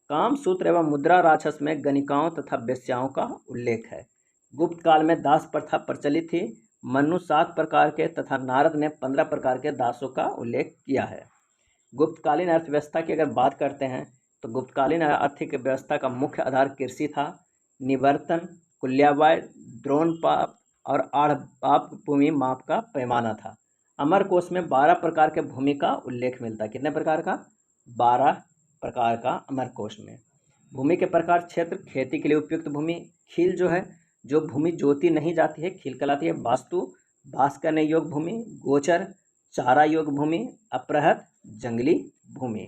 कामसूत्र एवं मुद्रा राक्षस में गणिकाओं तथा वेश्याओं का उल्लेख है। गुप्त काल में दास प्रथा प्रचलित थी। मनु 7 प्रकार के तथा नारद ने 15 प्रकार के दासों का उल्लेख किया है। गुप्तकालीन अर्थव्यवस्था की अगर बात करते हैं तो गुप्तकालीन आर्थिक व्यवस्था का मुख्य आधार कृषि था। निवर्तन, कुल्यावाय, द्रोणपाप और आढ़पाप भूमि माप का पैमाना था। अमरकोश में 12 प्रकार के भूमि का उल्लेख मिलता है। कितने प्रकार का? 12 प्रकार का अमरकोश में। भूमि के प्रकार क्षेत्र, खेती के लिए उपयुक्त भूमि, खील जो भूमि जोती नहीं जाती है खील कहलाती है। वास्तु, बास करने योग्य भूमि, गोचर, चारा योग्य भूमि, अपृहत, जंगली भूमि।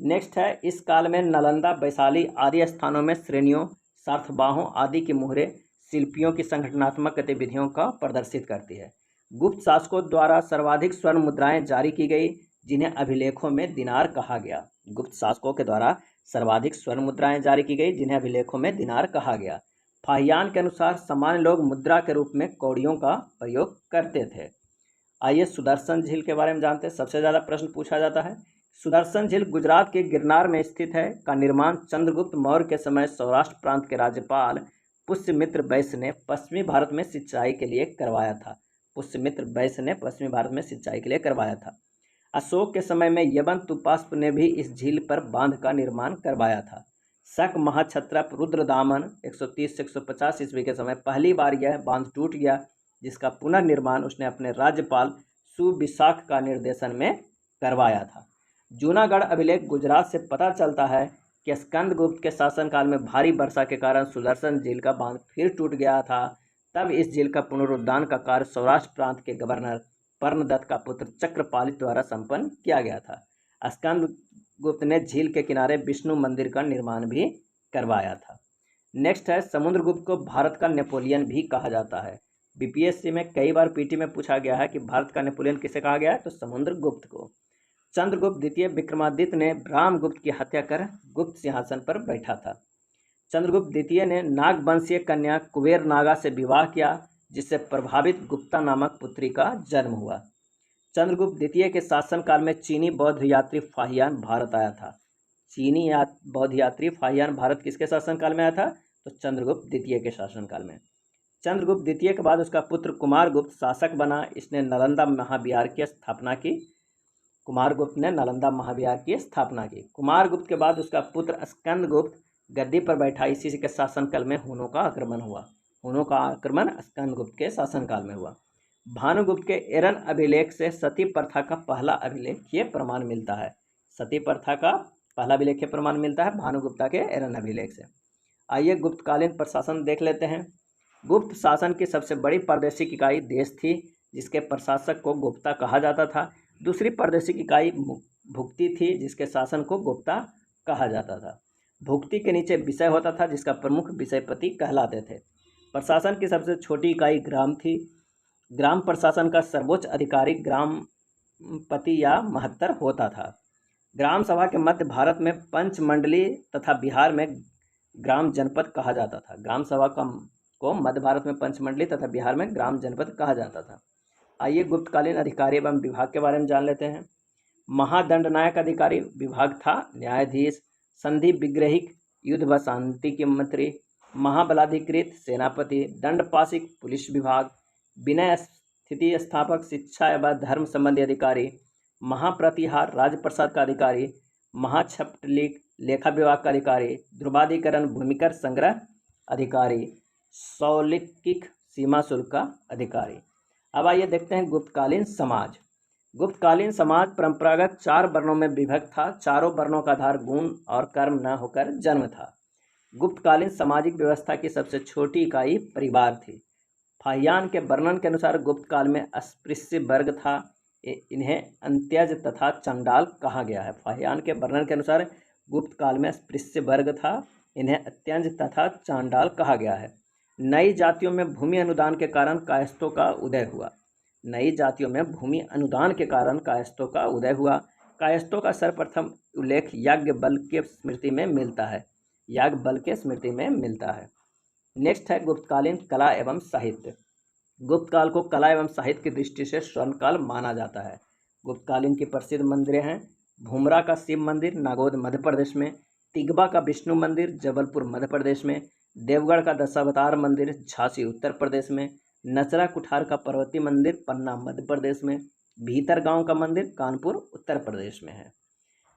नेक्स्ट है, इस काल में नालंदा, वैशाली आदि स्थानों में श्रेणियों, सार्थबाहों आदि की मुहरें शिल्पियों की संगठनात्मक गतिविधियों का प्रदर्शित करती है। गुप्त शासकों द्वारा सर्वाधिक स्वर्ण मुद्राएं जारी की गई जिन्हें अभिलेखों में दिनार कहा गया। गुप्त शासकों के द्वारा सर्वाधिक स्वर्ण मुद्राएं जारी की गई जिन्हें अभिलेखों में दिनार कहा गया। फाहियान के अनुसार सामान्य लोग मुद्रा के रूप में कौड़ियों का प्रयोग करते थे। आइए सुदर्शन झील के बारे में जानते हैं। सबसे ज़्यादा प्रश्न पूछा जाता है। सुदर्शन झील गुजरात के गिरनार में स्थित है। का निर्माण चंद्रगुप्त मौर्य के समय सौराष्ट्र प्रांत के राज्यपाल पुष्यमित्र वैश्य ने पश्चिमी भारत में सिंचाई के लिए करवाया था। पुष्यमित्र वैश्य ने पश्चिमी भारत में सिंचाई के लिए करवाया था। अशोक के समय में यवन तुपास्प ने भी इस झील पर बांध का निर्माण करवाया था। शक महाक्षत्रप रुद्रदामन 130 से 150 ईस्वी के समय पहली बार यह बांध टूट गया, जिसका पुनर्निर्माण उसने अपने राज्यपाल सुविशाख का निर्देशन में करवाया था। जूनागढ़ अभिलेख गुजरात से पता चलता है कि स्कंदगुप्त के शासनकाल में भारी वर्षा के कारण सुदर्शन झील का बांध फिर टूट गया था। तब इस झील का पुनरुद्धार का कार्य सौराष्ट्र प्रांत के गवर्नर पर्णदत्त का पुत्र चक्रपालित द्वारा संपन्न किया गया था। स्कंदगुप्त ने झील के किनारे विष्णु मंदिर का निर्माण भी करवाया था। नेक्स्ट है, समुद्रगुप्त को भारत का नेपोलियन भी कहा जाता है। बीपीएससी में कई बार पीटी में पूछा गया है कि भारत का नेपोलियन किसे कहा गया है, तो समुद्रगुप्त को। चंद्रगुप्त द्वितीय विक्रमादित्य ने रामगुप्त की हत्या कर गुप्त सिंहासन पर बैठा था। चंद्रगुप्त द्वितीय ने नागवंशीय कन्या कुबेर नागा से विवाह किया। जिससे प्रभावित गुप्ता नामक पुत्री का जन्म हुआ। चंद्रगुप्त द्वितीय के शासनकाल में चीनी बौद्ध यात्री फाहियान भारत आया था। बौद्ध यात्री फाहियान भारत किसके शासनकाल में आया था? तो चंद्रगुप्त द्वितीय के शासनकाल में। चंद्रगुप्त द्वितीय के बाद उसका पुत्र कुमारगुप्त शासक बना। इसने नालंदा महाविहार की स्थापना की। कुमारगुप्त ने नालंदा महाविहार की स्थापना की। कुमारगुप्त के बाद उसका पुत्र स्कंदगुप्त गद्दी पर बैठा। इसी के शासनकाल में हुनों का आक्रमण हुआ। हुनों का आक्रमण स्कंदगुप्त के शासनकाल में हुआ। भानुगुप्त के एरन अभिलेख से सती प्रथा का पहला अभिलेखीय प्रमाण मिलता है। सती प्रथा का पहला अभिलेखीय प्रमाण मिलता है भानुगुप्ता के एरन अभिलेख से। आइए गुप्तकालीन प्रशासन देख लेते हैं। गुप्त शासन की सबसे बड़ी प्रादेशिक इकाई देश थी, जिसके प्रशासक को गुप्ता कहा जाता था। दूसरी प्रादेशिक इकाई भुक्ति थी, जिसके शासन को गुप्ता कहा जाता था। भुक्ति के नीचे विषय होता था, जिसका प्रमुख विषयपति कहलाते थे। प्रशासन की सबसे छोटी इकाई ग्राम थी। ग्राम प्रशासन का सर्वोच्च अधिकारी ग्रामपति या महत्तर होता था। ग्राम सभा के मध्य भारत में पंचमंडली तथा बिहार में ग्राम जनपद कहा जाता था। ग्राम सभा को मध्य भारत में पंचमंडली तथा बिहार में ग्राम जनपद कहा जाता था। आइए गुप्तकालीन अधिकारी एवं विभाग के बारे में जान लेते हैं। महादंडनायक अधिकारी विभाग था। न्यायाधीश, संधि विग्रहिक, युद्ध व शांति के मंत्री, महाबलाधिकृत सेनापति, दंडपाशिक पुलिस विभाग, विनय स्थिति स्थापक, शिक्षा एवं धर्म संबंधी अधिकारी, महाप्रतिहार राजप्रसाद का अधिकारी, महाक्षपटलिक लेखा विभाग का अधिकारी, ध्रुवाधिकरण भूमिकर संग्रह अधिकारी, सौलिकिक सीमा शुल्क का अधिकारी। अब आइए देखते हैं गुप्तकालीन समाज। गुप्तकालीन समाज परंपरागत 4 वर्णों में विभक्त था। चारों वर्णों का आधार गुण और कर्म न होकर जन्म था। गुप्तकालीन सामाजिक व्यवस्था की सबसे छोटी इकाई परिवार थी। फाहियान के वर्णन के अनुसार गुप्त काल में अस्पृश्य वर्ग था। इन्हें अंत्यज तथा चंडाल कहा गया है। फाहियान के वर्णन के अनुसार गुप्त काल में अस्पृश्य वर्ग था। इन्हें अत्यंज तथा चांडाल कहा गया है। नई जातियों में भूमि अनुदान के कारण कायस्थों का उदय हुआ। नई जातियों में भूमि अनुदान के कारण कायस्थों का उदय हुआ। कायस्थों का सर्वप्रथम उल्लेख याज्ञवल्क्य के स्मृति में मिलता है। याज्ञवल्क्य के स्मृति में मिलता है। नेक्स्ट है गुप्तकालीन कला एवं साहित्य। गुप्तकाल को कला एवं साहित्य की दृष्टि से स्वर्णकाल माना जाता है। गुप्तकालीन की प्रसिद्ध मंदिरें हैं। भूमरा का शिव मंदिर नागौद मध्य प्रदेश में, तिगवा का विष्णु मंदिर जबलपुर मध्य प्रदेश में, देवगढ़ का दशावतार मंदिर झांसी उत्तर प्रदेश में, नचरा कुठार का पर्वती मंदिर पन्ना मध्य प्रदेश में, भीतर गांव का मंदिर कानपुर उत्तर प्रदेश में है।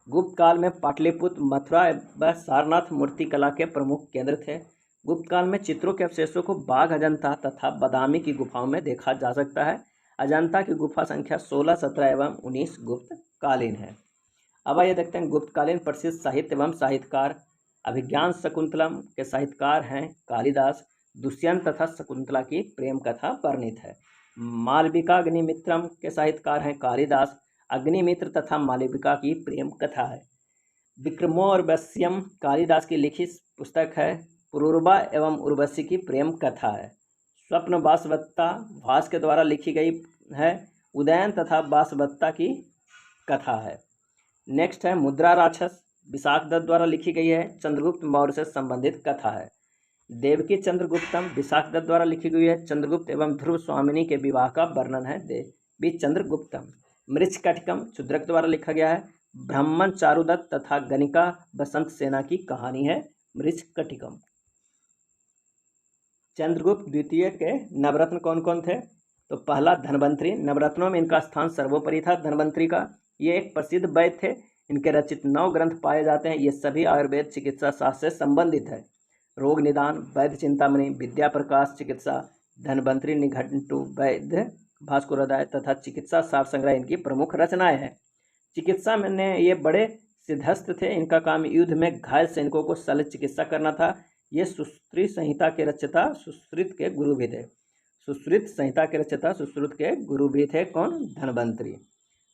गुप्त काल में पाटलिपुत्र, मथुरा व सारनाथ मूर्ति कला के प्रमुख केंद्र थे। गुप्त काल में चित्रों के अवशेषों को बाघ अजंता तथा बादामी की गुफाओं में देखा जा सकता है। अजंता की गुफा संख्या 16, 17 एवं 19 गुप्त कालीन है। अब आइए देखते हैं गुप्तकालीन प्रसिद्ध साहित्य एवं साहित्यकार। अभिज्ञान शकुंतलम के साहित्यकार हैं कालिदास। दुष्यंत तथा शकुंतला की प्रेम कथा वर्णित है। मालविका अग्निमित्रम के साहित्यकार हैं कालिदास। अग्निमित्र तथा मालविका की प्रेम कथा है। विक्रमोर्वश्यम कालिदास की लिखित पुस्तक है। पुरूरवा एवं उर्वशी की प्रेम कथा है। स्वप्न वासवत्ता भास के द्वारा लिखी गई है। उदयन तथा वासवत्ता की कथा है। नेक्स्ट है मुद्रा राक्षस, विशाख दत्त द्वारा लिखी गई है। चंद्रगुप्त मौर्य से संबंधित कथा है। देवकी चंद्रगुप्तम विशाख दत्त द्वारा लिखी गई है। चंद्रगुप्त एवं ध्रुव स्वामिनी के विवाह का वर्णन है। देवी चंद्रगुप्तम। मृच्छकटिकम क्षुद्रक द्वारा लिखा गया है। ब्राह्मण चारुदत्त तथा गणिका बसंत सेना की कहानी है मृच्छकटिकम। चंद्रगुप्त द्वितीय के नवरत्न कौन कौन थे? तो पहला धन्वंतरी। नवरत्नों में इनका स्थान सर्वोपरि था। धन्वंतरी का ये एक प्रसिद्ध वैद्य थे। इनके रचित 9 ग्रंथ पाए जाते हैं। ये सभी आयुर्वेद चिकित्सा शास्त्र से संबंधित है। रोग निदान, वैद्य चिंतामणि, विद्या प्रकाश चिकित्सा, धन्वंतरी निघंटु, वैद्य भास्करोदय तथा चिकित्सा सार संग्रह इनकी प्रमुख रचनाएं हैं। चिकित्सा में ये बड़े सिद्धस्थ थे। इनका काम युद्ध में घायल सैनिकों को शल्य चिकित्सा करना था। ये सुश्रुत संहिता के रचयिता सुश्रुत के गुरु भी थे। सुश्रुत संहिता के रचयिता सुश्रुत के गुरु भी थे कौन? धन्वंतरी।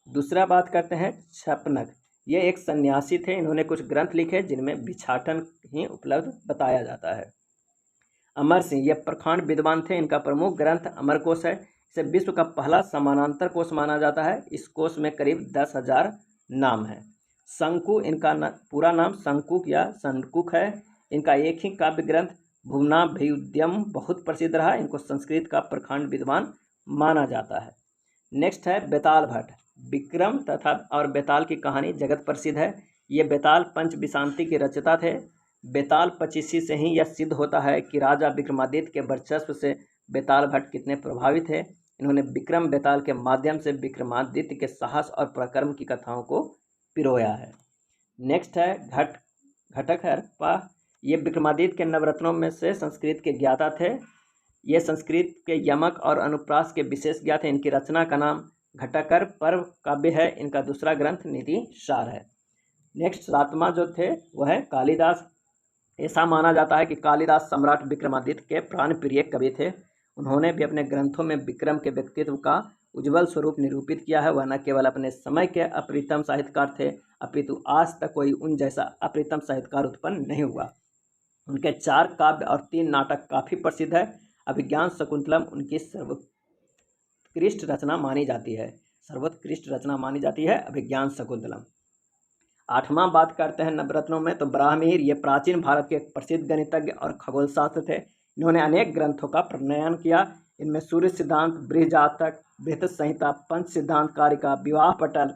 दूसरा बात करते हैं छपनक। ये एक सन्यासी थे। इन्होंने कुछ ग्रंथ लिखे जिनमें भिक्षाटन ही उपलब्ध बताया जाता है। अमर सिंह ये प्रखांड विद्वान थे। इनका प्रमुख ग्रंथ अमरकोश है। इसे विश्व का पहला समानांतर कोश माना जाता है। इस कोश में करीब 10,000 नाम है। शंकु इनका पूरा नाम शंकुक या शंकुक है। इनका एक ही काव्य ग्रंथ भुवनाभ्युदयम बहुत प्रसिद्ध रहा, इनको संस्कृत का प्रखंड विद्वान माना जाता है। नेक्स्ट है बेताल भट्ट। विक्रम तथा और बेताल की कहानी जगत प्रसिद्ध है। ये बेताल पंचविंशाति के रचयिता थे। बेताल पचीसी से ही यह सिद्ध होता है कि राजा विक्रमादित्य के वर्चस्व से बेताल भट्ट कितने प्रभावित थे। इन्होंने विक्रम बेताल के माध्यम से विक्रमादित्य के साहस और पराक्रम की कथाओं को पिरोया है। नेक्स्ट है घटकहरप्पा। ये विक्रमादित्य के नवरत्नों में से संस्कृत के ज्ञाता थे। ये संस्कृत के यमक और अनुप्रास के विशेष ज्ञात हैं। इनकी रचना का नाम घटकर पर्व काव्य है। इनका दूसरा ग्रंथ नीति सार है। नेक्स्ट सातवां जो थे वह है कालिदास। ऐसा माना जाता है कि कालिदास सम्राट विक्रमादित्य के प्राण प्रिय कवि थे। उन्होंने भी अपने ग्रंथों में विक्रम के व्यक्तित्व का उज्ज्वल स्वरूप निरूपित किया है। वह न केवल अपने समय के अप्रितम साहित्यकार थे, अपितु आज तक कोई उन जैसा अप्रितम साहित्यकार उत्पन्न नहीं हुआ। उनके 4 काव्य और 3 नाटक काफ़ी प्रसिद्ध है। अभिज्ञान शकुंतलम उनकी सर्वोत्कृष्ट रचना मानी जाती है। अभिज्ञान शकुंतलम। 8वां बात करते हैं नवरत्नों में, तो ब्राह्मीर। ये प्राचीन भारत के एक प्रसिद्ध गणितज्ञ और खगोल शास्त्र थे। इन्होंने अनेक ग्रंथों का प्रणयन किया। इनमें सूर्य सिद्धांत, बृहजातक, बृहत संहिता, पंच सिद्धांत कारिका, विवाह पटल,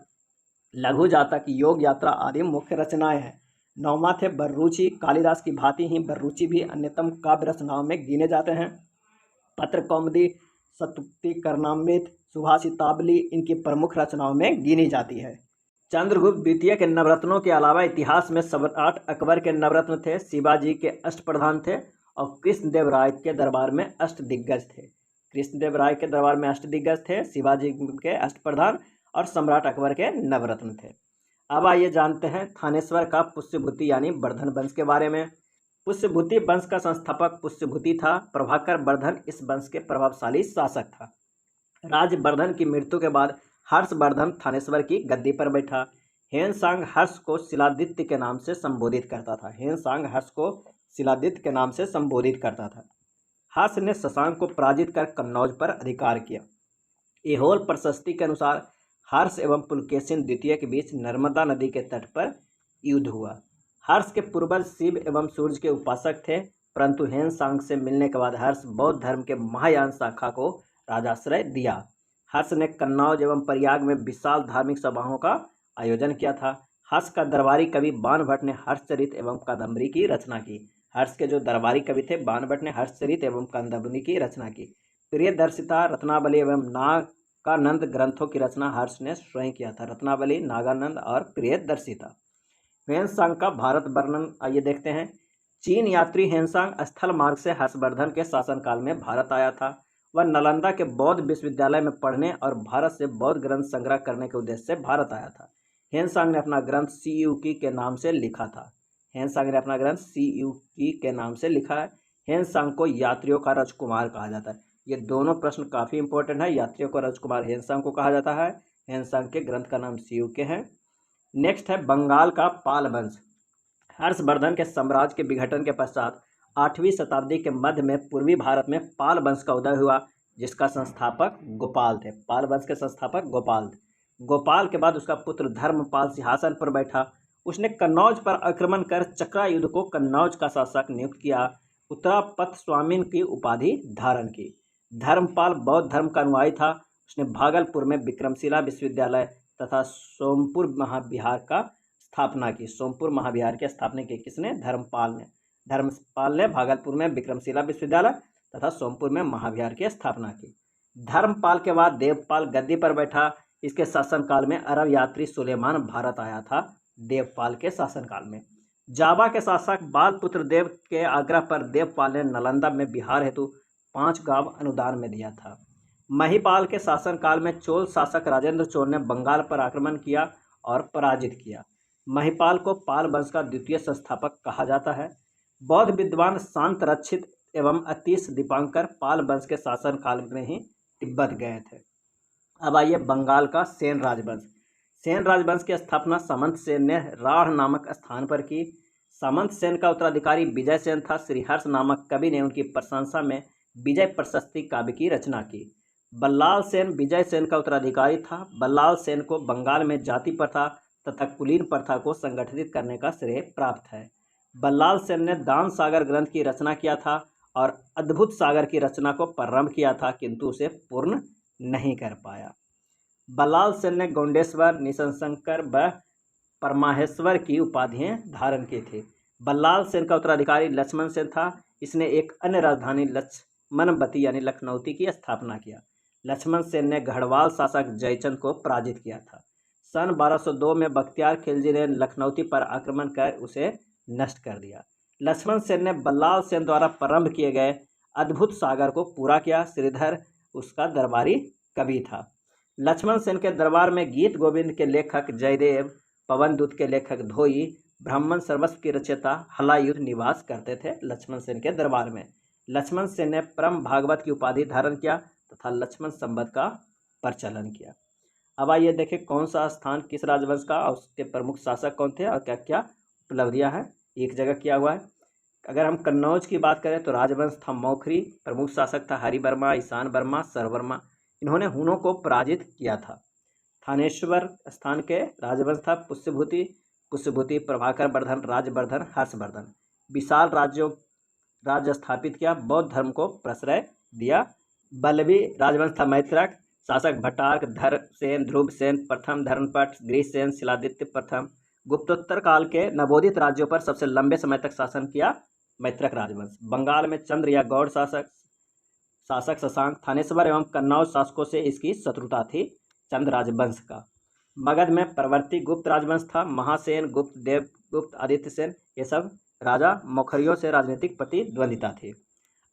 लघु जातक, योग यात्रा आदि मुख्य रचनाएं हैं। 9वां थे बर्रुचि। कालिदास की भांति ही बर्रुचि भी अन्यतम काव्य रचनाओं में गिने जाते हैं। पत्र कौमुदी, शतुक्ति, कर्णामृत, सुभाषितावली इनकी प्रमुख रचनाओं में गिनी जाती है। चंद्रगुप्त द्वितीय के नवरत्नों के अलावा इतिहास में सम्राट अकबर के नवरत्न थे। शिवाजी के अष्टप्रधान थे और कृष्णदेव राय के दरबार में अष्टदिग्गज थे। शिवाजी के अष्टप्रधान और सम्राट अकबर के नवरत्न थे। अब आइए जानते हैं थानेश्वर का पुष्यभूति यानी वर्धन वंश के बारे में। पुष्यभूति वंश का संस्थापक पुष्यभूति था। प्रभाकर वर्धन इस वंश के प्रभावशाली शासक था। राजवर्धन की मृत्यु के बाद हर्षवर्धन थानेश्वर की गद्दी पर बैठा। हेनसांग हर्ष को शिलादित्य के नाम से संबोधित करता था। हर्ष ने शशांक को पराजित कर कन्नौज पर अधिकार किया। ऐहोल प्रशस्ति के अनुसार हर्ष एवं पुलकेशिन द्वितीय के बीच नर्मदा नदी के तट पर युद्ध हुआ। हर्ष के पूर्वज शिव एवं सूर्य के उपासक थे, परंतु हेनसांग से मिलने के बाद हर्ष बौद्ध धर्म के महायान शाखा को राजाश्रय दिया। हर्ष ने कन्नौज एवं प्रयाग में विशाल धार्मिक सभाओं का आयोजन किया था। हर्ष का दरबारी कवि बाणभट्ट ने हर्षचरित एवं कादम्बरी की रचना की। हर्ष के जो दरबारी कवि थे बाणभट्ट ने हर्षचरित एवं कादम्बरी की रचना की। प्रियदर्शिता, रत्नावली एवं नागानंद ग्रंथों की रचना हर्ष ने स्वयं किया था। रत्नावली, नागानंद और प्रियदर्शिता। हेनसांग का भारत वर्णन आइए देखते हैं। चीन यात्री हेनसांग स्थल मार्ग से हर्षवर्धन के शासनकाल में भारत आया था। वह नालंदा के बौद्ध विश्वविद्यालय में पढ़ने और भारत से बौद्ध ग्रंथ संग्रह करने के उद्देश्य से भारत आया था। हेनसांग ने अपना ग्रंथ सीयूकी के नाम से लिखा है। हेनसांग को यात्रियों का राजकुमार कहा जाता है। ये दोनों प्रश्न काफ़ी इंपॉर्टेंट है। यात्रियों का राजकुमार हेनसांग को कहा जाता है। हेनसांग के ग्रंथ का नाम सीयूके है। नेक्स्ट है बंगाल का पाल वंश। हर्षवर्धन के साम्राज्य के विघटन के पश्चात 8वीं शताब्दी के मध्य में पूर्वी भारत में पाल वंश का उदय हुआ, जिसका संस्थापक गोपाल थे। पाल वंश के संस्थापक गोपाल थे। गोपाल के बाद उसका पुत्र धर्मपाल सिंहासन पर बैठा। उसने कन्नौज पर आक्रमण कर चक्रायुध को कन्नौज का शासक नियुक्त किया। उत्तरापथ स्वामिन की उपाधि धारण की। धर्मपाल बौद्ध धर्म का अनुयायी था। उसने भागलपुर में विक्रमशिला विश्वविद्यालय तथा सोमपुर महाविहार का स्थापना की। सोमपुर महाविहार की स्थापना की किसने? धर्मपाल ने भागलपुर में विक्रमशिला विश्वविद्यालय तथा सोमपुर में महाविहार की स्थापना की। धर्मपाल के बाद देवपाल गद्दी पर बैठा। इसके शासनकाल में अरब यात्री सुलेमान भारत आया था। देवपाल के शासनकाल में जावा के शासक बालपुत्र देव के आग्रह पर देवपाल ने नालंदा में बिहार हेतु 5 गांव अनुदान में दिया था। महिपाल के शासनकाल में चोल शासक राजेंद्र चोल ने बंगाल पर आक्रमण किया और पराजित किया। महिपाल को पाल वंश का द्वितीय संस्थापक कहा जाता है। बौद्ध विद्वान शांत रक्षित एवं अतीश दीपांकर पाल वंश के शासनकाल में ही तिब्बत गए थे। अब आइए बंगाल का सेन राजवंश। सेन राजवंश की स्थापना सामंत सेन ने राढ़ नामक स्थान पर की। सामंत सेन का उत्तराधिकारी विजय सेन था। श्रीहर्ष नामक कवि ने उनकी प्रशंसा में विजय प्रशस्ति काव्य की रचना की। बल्लाल सेन विजय सेन का उत्तराधिकारी था। बल्लाल सेन को बंगाल में जाति प्रथा तथा कुलीन प्रथा को संगठित करने का श्रेय प्राप्त है। बल्लाल सेन ने दान सागर ग्रंथ की रचना किया था और अद्भुत सागर की रचना को प्रारंभ किया था, किंतु उसे पूर्ण नहीं कर पाया। बल्लाल सेन ने गौंडेश्वर, निशंकर व परमाहेश्वर की उपाधियां धारण की थी। बल्लाल सेन का उत्तराधिकारी लक्ष्मण सेन था। इसने एक अन्य राजधानी लक्ष्मणवती यानी लखनऊती की स्थापना किया। लक्ष्मण सेन ने गढ़वाल शासक जयचंद को पराजित किया था। सन 1202 में बख्तियार खिलजी ने लखनऊती पर आक्रमण कर उसे नष्ट कर दिया। लक्ष्मण सेन ने बल्लाल सेन द्वारा प्रारंभ किए गए अद्भुत सागर को पूरा किया। श्रीधर उसका दरबारी कवि था। लक्ष्मण सेन के दरबार में गीत गोविंद के लेखक जयदेव, पवन दूत के लेखक धोई, ब्राह्मण सर्वस्व की रचयिता हलायुध निवास करते थे। लक्ष्मण सेन के दरबार में लक्ष्मण सेन ने परम भागवत की उपाधि धारण किया तथा लक्ष्मण संवत का प्रचलन किया। अब आइए देखें कौन सा स्थान किस राजवंश का और उसके प्रमुख शासक कौन थे और क्या क्या उपलब्धियां हैं एक जगह किया हुआ है। अगर हम कन्नौज की बात करें तो राजवंश था मौखरी, प्रमुख शासक था हरिवर्मा, ईशान वर्मा, सरवर्मा। इन्होंने हुनों को पराजित किया था। थानेश्वर स्थान के राजवंश था पुष्यभूति, प्रभाकर वर्धन, राजवर्धन, हर्षवर्धन। विशाल राज्य स्थापित किया, बौद्ध धर्म को प्रश्रय दिया। बल्लभी राजवंश था मैत्रक, शासक भट्टार्क, धरसेन, ध्रुवसेन प्रथम, धर्मपट, गृहसेन, शिलादित्य प्रथम। गुप्तोत्तर काल के नवोदित राज्यों पर सबसे लंबे समय तक शासन किया मैत्रक राजवंश। बंगाल में चंद्र या गौड़ शासक शशांक। थानेश्वर एवं कन्नौज शासकों से इसकी शत्रुता थी चंद्र राजवंश का। मगध में परवर्ती गुप्त राजवंश था, महासेन, गुप्त, देवगुप्त, आदित्य सेन। ये सब राजा मौखरियों से राजनीतिक प्रतिद्वंदिता थी।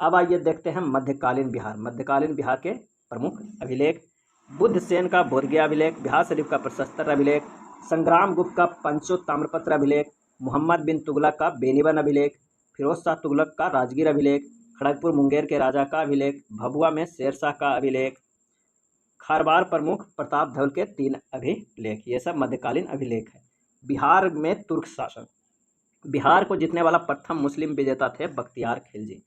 अब आइए देखते हैं मध्यकालीन बिहार। मध्यकालीन बिहार के प्रमुख अभिलेख। बुद्ध सेन का बोधगया अभिलेख, बिहार शरीफ का प्रशस्तर अभिलेख, संग्राम गुप्त का पंचो ताम्रपत्र अभिलेख, मोहम्मद बिन तुगलक का बेनीबन अभिलेख, फिरोज शाह तुगलक का राजगीर अभिलेख, खड़गपुर मुंगेर के राजा का अभिलेख, भभुआ में शेरशाह का अभिलेख, खारवार प्रमुख प्रताप धवल के 3 अभिलेख। ये सब मध्यकालीन अभिलेख है। बिहार में तुर्क शासन। बिहार को जीतने वाला प्रथम मुस्लिम विजेता थे बख्तियार खिलजी।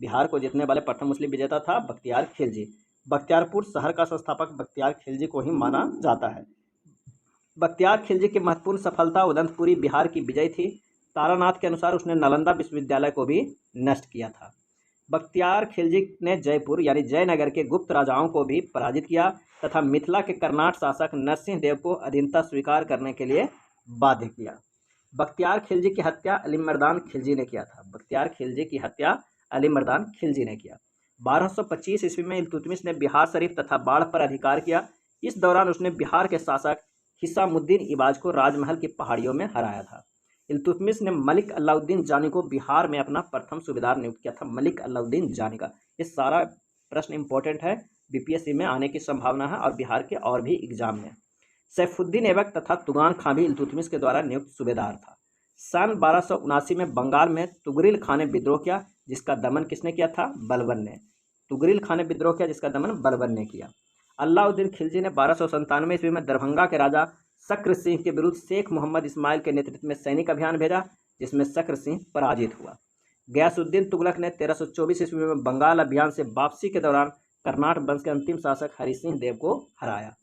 बिहार को जीतने वाले प्रथम मुस्लिम विजेता था बख्तियार खिलजी। बख्तियारपुर शहर का संस्थापक बख्तियार खिलजी को ही माना जाता है। बख्तियार खिलजी की महत्वपूर्ण सफलता उदंतपुरी बिहार की विजय थी। तारानाथ के अनुसार उसने नालंदा विश्वविद्यालय को भी नष्ट किया था। बख्तियार खिलजी ने जयपुर यानी जयनगर के गुप्त राजाओं को भी पराजित किया तथा मिथिला के कर्नाट शासक नरसिंह देव को अधीनता स्वीकार करने के लिए बाध्य किया। बख्तियार खिलजी की हत्या अली मर्दान खिलजी ने किया था। बख्तियार खिलजी की हत्या अली मर्दान खिलजी ने किया। 1225 ईस्वी में इल्तुतमिश ने बिहार शरीफ तथा बाढ़ पर अधिकार किया। इस दौरान उसने बिहार के शासक हिसामुद्दीन इबाज को राजमहल की पहाड़ियों में हराया था। इल्तुतमिश ने मलिक अलाउद्दीन जानी को बिहार में अपना प्रथम सूबेदार नियुक्त किया था। मलिक अलाउद्दीन जानी का ये सारा प्रश्न इंपॉर्टेंट है, बीपीएससी में आने की संभावना है और बिहार के और भी एग्जाम में। सैफुद्दीन ऐबक तथा तुगान खां भी इल्तुतमिश के द्वारा नियुक्त सूबेदार था। सन 1279 में बंगाल में तुगरिल खां ने विद्रोह किया, जिसका दमन किसने किया था? बलबन ने। तुगरिल खां ने विद्रोह किया जिसका दमन बलबन ने किया। अलाउद्दीन खिलजी ने 1297 ईस्वी में दरभंगा के राजा शक्र सिंह के विरुद्ध शेख मोहम्मद इस्माइल के नेतृत्व में सैनिक अभियान भेजा, जिसमें शक्र सिंह पराजित हुआ। गयासुद्दीन तुगलक ने 1324 ईस्वी में बंगाल अभियान से वापसी के दौरान कर्नाट वंश के अंतिम शासक हरि सिंह देव को हराया।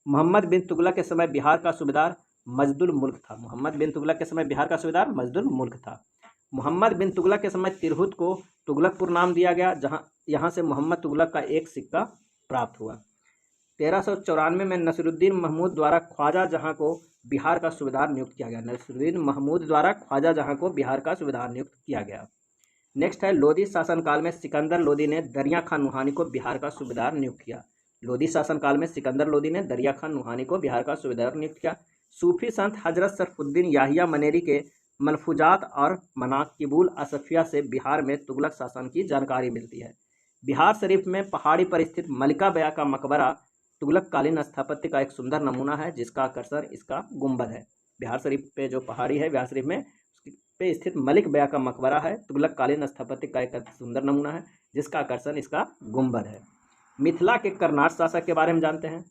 मोहम्मद बिन तुगलक के समय बिहार का सूबेदार मजदुल मुल्क था। मोहम्मद बिन तुगलक के समय बिहार का सूबेदार मजदुल मुल्क था। मोहम्मद बिन तुगलक के समय तिरहुत को तुगलकपुर नाम दिया गया, यहाँ से मोहम्मद तुगलक का एक सिक्का प्राप्त हुआ। 1394 में नसरुद्दीन महमूद द्वारा ख्वाजा जहाँ को बिहार का सूबेदार नियुक्त किया गया। नसरुद्दीन महमूद द्वारा ख्वाजा जहाँ को बिहार का सूबेदार नियुक्त किया गया। नेक्स्ट है लोधी शासनकाल में सिकंदर लोधी ने दरिया खान नुहानी को बिहार का सूबेदार नियुक्त किया। लोधी शासनकाल में सिकंदर लोधी ने दरिया खान नुहानी को बिहार का सूबेदार नियुक्त किया। सूफी संत हजरत सरफुद्दीन याहिया मनेरी के मलफूजात और मनाकिबुल असफिया से बिहार में तुगलक शासन की जानकारी मिलती है। बिहार शरीफ में पहाड़ी पर स्थित मलिका बया का मकबरा तुगलक कालीन स्थापत्य का एक सुंदर नमूना है, जिसका आकर्षण इसका गुंबद है। बिहार शरीफ पे जो पहाड़ी है बिहार शरीफ में पे स्थित मलिक बया का मकबरा है, तुगलक कालीन स्थापत्य का एक सुंदर नमूना है, जिसका आकर्षण इसका गुंबद है। मिथिला के कर्नाट शासक के बारे में जानते हैं।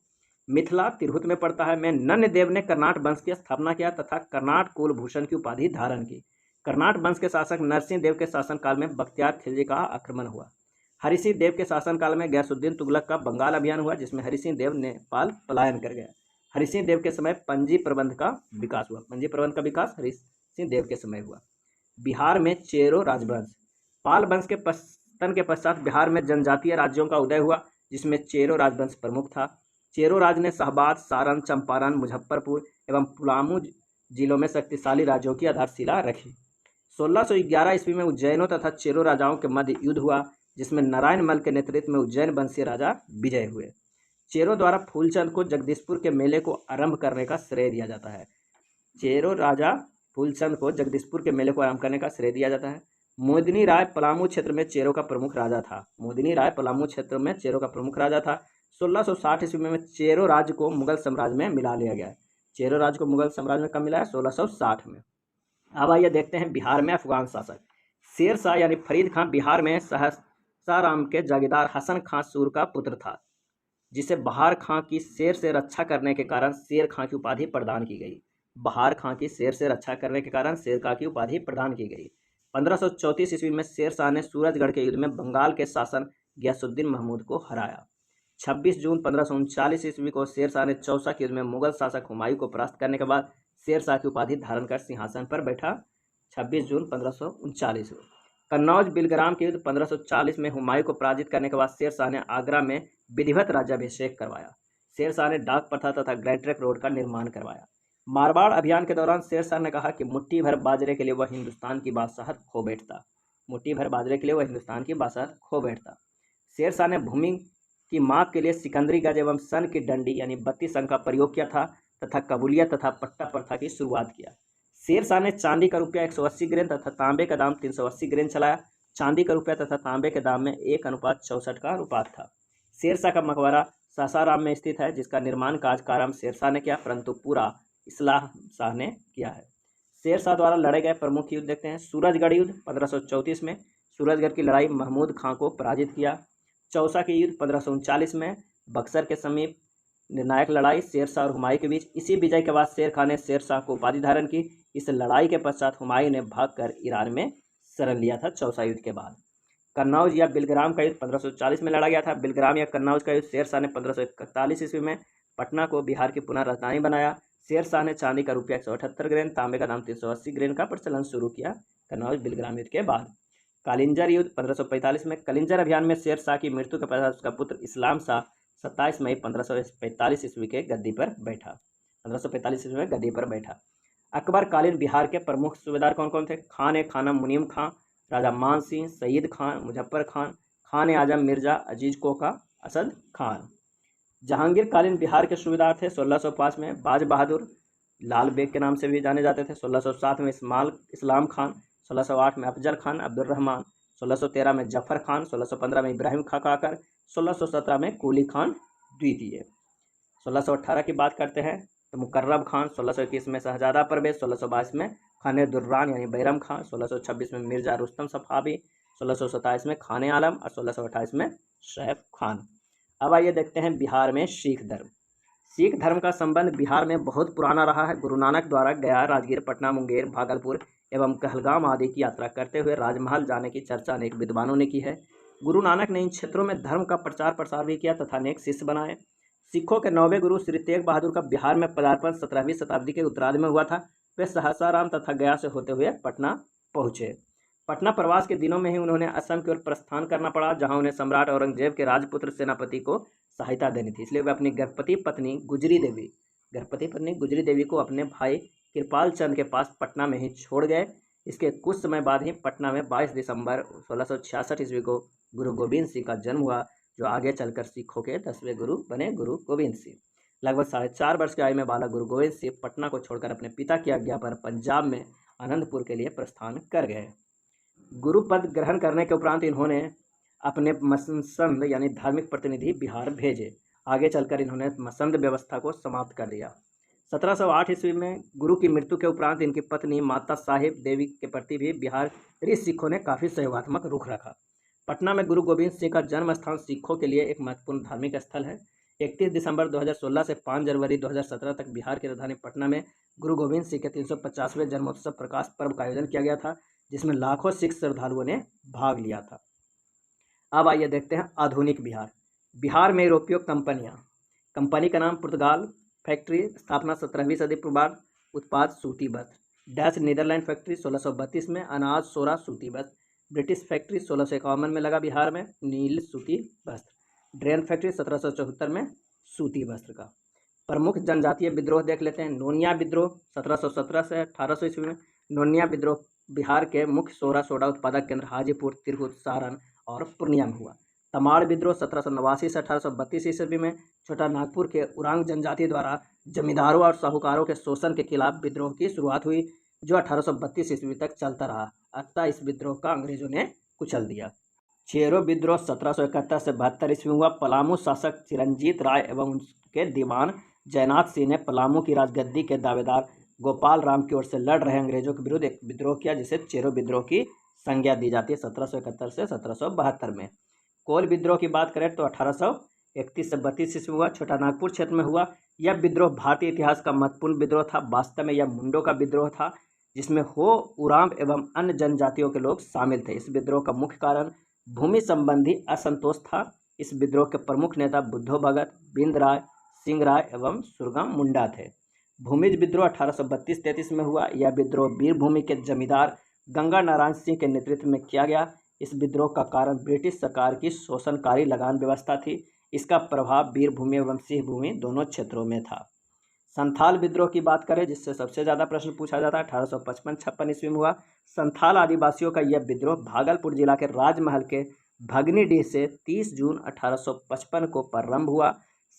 मिथिला तिरहुत में पड़ता है। में नन्य देव ने कर्नाट वंश की स्थापना किया तथा कर्नाट कुलभूषण की उपाधि धारण की। कर्नाट वंश के शासक नरसिंह देव के शासनकाल में बख्तियार खिलजी का आक्रमण हुआ। हरिसिंह देव के शासनकाल में गयासुद्दीन तुगलक का बंगाल अभियान हुआ, जिसमें हरिसिंह देव नेपाल पलायन कर गया। हरिसिंह देव के समय पंजी प्रबंध का विकास हुआ। पंजी प्रबंध का विकास हरिसिंह देव के समय हुआ। बिहार में चेरो राजवंश। पाल वंश के पतन के पश्चात बिहार में जनजातीय राज्यों का उदय हुआ, जिसमें चेरो राजवंश प्रमुख था। चेरो राज ने शाहबाद, सारण, चंपारण, मुजफ्फरपुर एवं पलामू जिलों में शक्तिशाली राज्यों की आधारशिला रखी। 1611 ईस्वी में उज्जैनों तथा चेरो राजाओं के मध्य युद्ध हुआ, जिसमें नारायण मल के नेतृत्व में उज्जैन वंशीय राजा विजय हुए। चेरो द्वारा फूलचंद को जगदीशपुर के मेले को आरंभ करने का श्रेय दिया जाता है। चेरो राजा फूलचंद को जगदीशपुर के मेले को आरंभ करने का श्रेय दिया जाता है। मोदिनी राय पलामू क्षेत्र में चेरो का प्रमुख राजा था। मोदिनी राय पलामू क्षेत्र में चेरो का प्रमुख राजा था। 1660 ईस्वी में चेरो राज्य को मुगल साम्राज्य में मिला लिया गया। चेरो राज्य को मुगल साम्राज्य में कब मिला है? 1660 में। अब आइए देखते हैं बिहार में अफगान शासक। शेर शाह यानी फरीद खान बिहार में सासाराम के जागीरदार हसन खां सूर का पुत्र था, जिसे बहार खां की शेर से रक्षा करने के कारण शेर खां की उपाधि प्रदान की गई। बहार खां की शेर से रक्षा करने के कारण शेर खां की उपाधि प्रदान की गई। 1534 ईस्वी में शेर शाह ने सूरजगढ़ के युद्ध में बंगाल के शासन गयासुद्दीन महमूद को हराया। 26 जून 1539 ईस्वी को शेर शाह ने चौसा के युद्ध में मुगल शासक हुमायूं को परास्त करने के बाद शेर शाह की उपाधि धारण कर सिंहासन पर बैठा। 26 जून 1539 को कन्नौज बिलग्राम के युद्ध 1540 में हुमायूं को पराजित करने के बाद शेर शाह ने आगरा में विधिवत राज्याभिषेक करवाया। शेर शाह ने डाक प्रथा तथा ग्रैंड ट्रंक रोड का निर्माण करवाया। मारवाड़ अभियान के दौरान शेर शाह ने कहा कि मुट्ठी भर बाजरे के लिए वह हिंदुस्तान की बादशाहत खो बैठता। मुट्ठी भर बाजरे के लिए वह हिंदुस्तान की बादशाहत खो बैठता। शेर शाह ने भूमि की माप के लिए सिकंदरी गज एवं सन की डंडी यानी 32 अंक का प्रयोग किया था तथा कबूलिया तथा पट्टा प्रथा की शुरुआत किया। शेर शाह ने चांदी का रुपया 180 ग्रेन तथा तांबे का दाम 380 ग्रेन चलाया। चांदी का रुपया तथा तांबे के दाम में 1:64 का अनुपात था। शेर शाह का मकबरा सासाराम में स्थित है, जिसका निर्माण कार्य काराम शेर शाह ने किया, परंतु पूरा इस्लाह शाह ने किया है। शेर शाह द्वारा लड़े गए प्रमुख युद्ध देखते हैं। सूरजगढ़ युद्ध 1534 में सूरजगढ़ की लड़ाई महमूद खां को पराजित किया। चौसा की युद्ध 1539 में बक्सर के समीप निर्णायक लड़ाई शेर शाह और हुमायूं के बीच। इसी विजय के बाद शेर खान ने शेर शाह को उपाधि धारण की। इस लड़ाई के पश्चात हुमायूं ने भागकर ईरान में शरण लिया था। चौसा युद्ध के बाद कन्नौज या बिलग्राम का युद्ध 1540 में लड़ा गया था। बिलग्राम या कन्नौज का युद्ध शेर शाह ने 1541 ईस्वी में पटना को बिहार की पुनः राजधानी बनाया। शेर शाह ने चांदी का रुपया 178 ग्रेन, तांबे का दाम 380 ग्रेन का प्रचलन शुरू किया कन्नौज बिलग्राम युद्ध के बाद। कालिंजर युद्ध 1545 में कलिंजर अभियान में शेर शाह की मृत्यु के पश्चात उसका पुत्र इस्लाम शाह 27 मई 1545 ईस्वी के गद्दी पर बैठा। 1545 ईस्वी में गद्दी पर बैठा। अकबर कालीन बिहार के प्रमुख सूबेदार कौन कौन थे? खान ए खानम मुनीम खां, राजा मान सिंह, सईद खान, मुजफ्फर खान, खान ए आजम मिर्जा अजीज कोका, असद खान। जहांगीर कालीन बिहार के सूबेदार थे। 1605 में बाज बहादुर लाल बेग के नाम से भी जाने जाते थे। 1607 में इस्लाम खान, 1608 में अफजल खान अब्दुल रहमान, 1613 में जफर खान, 1615 में इब्राहिम खां काकर, 1617 में कुली खान द्वितीय। 1618 की बात करते हैं तो मुकर्रब खान, 1621 में शहजादा परवेज, 1622 में खान दुर्रान यानी बैरम खान, 1626 में मिर्जा रुस्तम सफावी, 1627 में खान आलम और 1628 में शैफ खान। अब आइए देखते हैं बिहार में सिख धर्म। सिख धर्म का संबंध बिहार में बहुत पुराना रहा है। गुरु नानक द्वारा गया, राजगीर, पटना, मुंगेर, भागलपुर एवं कहलगाम आदि की यात्रा करते हुए राजमहल जाने की चर्चा अनेक विद्वानों ने की है। गुरु नानक ने इन क्षेत्रों में धर्म का प्रचार प्रसार भी किया तथा अनेक शिष्य बनाए। सिखों के 9वें गुरु श्री तेग बहादुर का बिहार में पदार्पण 17वीं शताब्दी के उत्तरार्ध में हुआ था। वे सहसाराम तथा गया से होते हुए पटना पहुँचे। पटना प्रवास के दिनों में ही उन्होंने असम की ओर प्रस्थान करना पड़ा, जहां उन्हें सम्राट औरंगजेब के राजपुत्र सेनापति को सहायता देनी थी। इसलिए वे अपनी गर्भवती पत्नी गुजरी देवी को अपने भाई कृपाल चंद के पास पटना में ही छोड़ गए। इसके कुछ समय बाद ही पटना में 22 दिसंबर 1666 ईस्वी को गुरु गोविंद सिंह का जन्म हुआ, जो आगे चलकर सिखों के 10वें गुरु बने, गुरु गोविंद सिंह। लगभग 4.5 वर्ष की आयु में बालक गुरु गोविंद सिंह पटना को छोड़कर अपने पिता की आज्ञा पर पंजाब में आनंदपुर के लिए प्रस्थान कर गए। गुरु पद ग्रहण करने के उपरांत इन्होंने अपने मसंद यानी धार्मिक प्रतिनिधि बिहार भेजे। आगे चलकर इन्होंने मसंद व्यवस्था को समाप्त कर दिया। 1708 ईस्वी में गुरु की मृत्यु के उपरांत इनकी पत्नी माता साहिब देवी के प्रति भी बिहारी सिखों ने काफ़ी सहयोगात्मक रुख रखा। पटना में गुरु गोविंद सिंह का जन्म स्थान सिखों के लिए एक महत्वपूर्ण धार्मिक स्थल है। 31 दिसंबर 2016 से 5 जनवरी 2017 तक बिहार की राजधानी पटना में गुरु गोविंद सिंह के 350वें जन्मोत्सव प्रकाश पर्व का आयोजन किया गया था, जिसमें लाखों सिख श्रद्धालुओं ने भाग लिया था। अब आइए देखते हैं आधुनिक बिहार। बिहार में यूरोपीय कंपनी का नाम पुर्तगाल। फैक्ट्री स्थापना 17वीं सदी पूर्वार्ध। उत्पाद सूती वस्त्र। डैश नीदरलैंड फैक्ट्री 1632 में, अनाज सोरा सूती वस्त्र। ब्रिटिश फैक्ट्री 1651 में लगा बिहार में, नील सूती वस्त्र। ड्रेन फैक्ट्री 1774 में, सूती वस्त्र का। प्रमुख जनजातीय विद्रोह देख लेते हैं। नोनिया विद्रोह 1717 से 1800 ईस्वी में। नोनिया विद्रोह बिहार के मुख्य सोडा उत्पादक केंद्र हाजीपुर, तिरहुत, सारण और पूर्णिया में हुआ। तमाड़ विद्रोह 1789 से 1832 ईस्वी में छोटा नागपुर के उरांग जनजाति द्वारा जमींदारों और साहूकारों के शोषण के खिलाफ विद्रोह की शुरुआत हुई, जो 1832 ईस्वी तक चलता रहा। अतः इस विद्रोह का अंग्रेजों ने कुचल दिया। चेरो विद्रोह 1771 से 72 ईस्वी में हुआ। पलामू शासक चिरंजीत राय एवं उनके दीवान जयनाथ सिंह ने पलामू की राजगद्दी के दावेदार गोपाल राम की ओर से लड़ रहे अंग्रेजों के विरुद्ध एक विद्रोह किया, जिसे चेरो विद्रोह की संज्ञा दी जाती है 1771 से 1772 में। कोल विद्रोह की बात करें तो 1831 से 32 ईस्वी हुआ, छोटा नागपुर क्षेत्र में हुआ। यह विद्रोह भारतीय इतिहास का महत्वपूर्ण विद्रोह था। वास्तव में यह मुंडो का विद्रोह था, जिसमें हो, उरांव एवं अन्य जनजातियों के लोग शामिल थे। इस विद्रोह का मुख्य कारण भूमि संबंधी असंतोष था। इस विद्रोह के प्रमुख नेता बुद्धो भगत, बिंद राय, सिंह राय एवं सुरगा मुंडा थे। भूमिज विद्रोह 1832-33 में हुआ। यह विद्रोह वीरभूमि के जमींदार गंगा नारायण सिंह के नेतृत्व में किया गया। इस विद्रोह का कारण ब्रिटिश सरकार की शोषणकारी लगान व्यवस्था थी। इसका प्रभाव वीरभूमि एवं सिंहभूमि दोनों क्षेत्रों में था। संथाल विद्रोह की बात करें, जिससे सबसे ज़्यादा प्रश्न पूछा जाता है, 1855-56 ईस्वी में हुआ। संथाल आदिवासियों का यह विद्रोह भागलपुर जिला के राजमहल के भगनीडीह से 30 जून 1855 को प्रारंभ हुआ।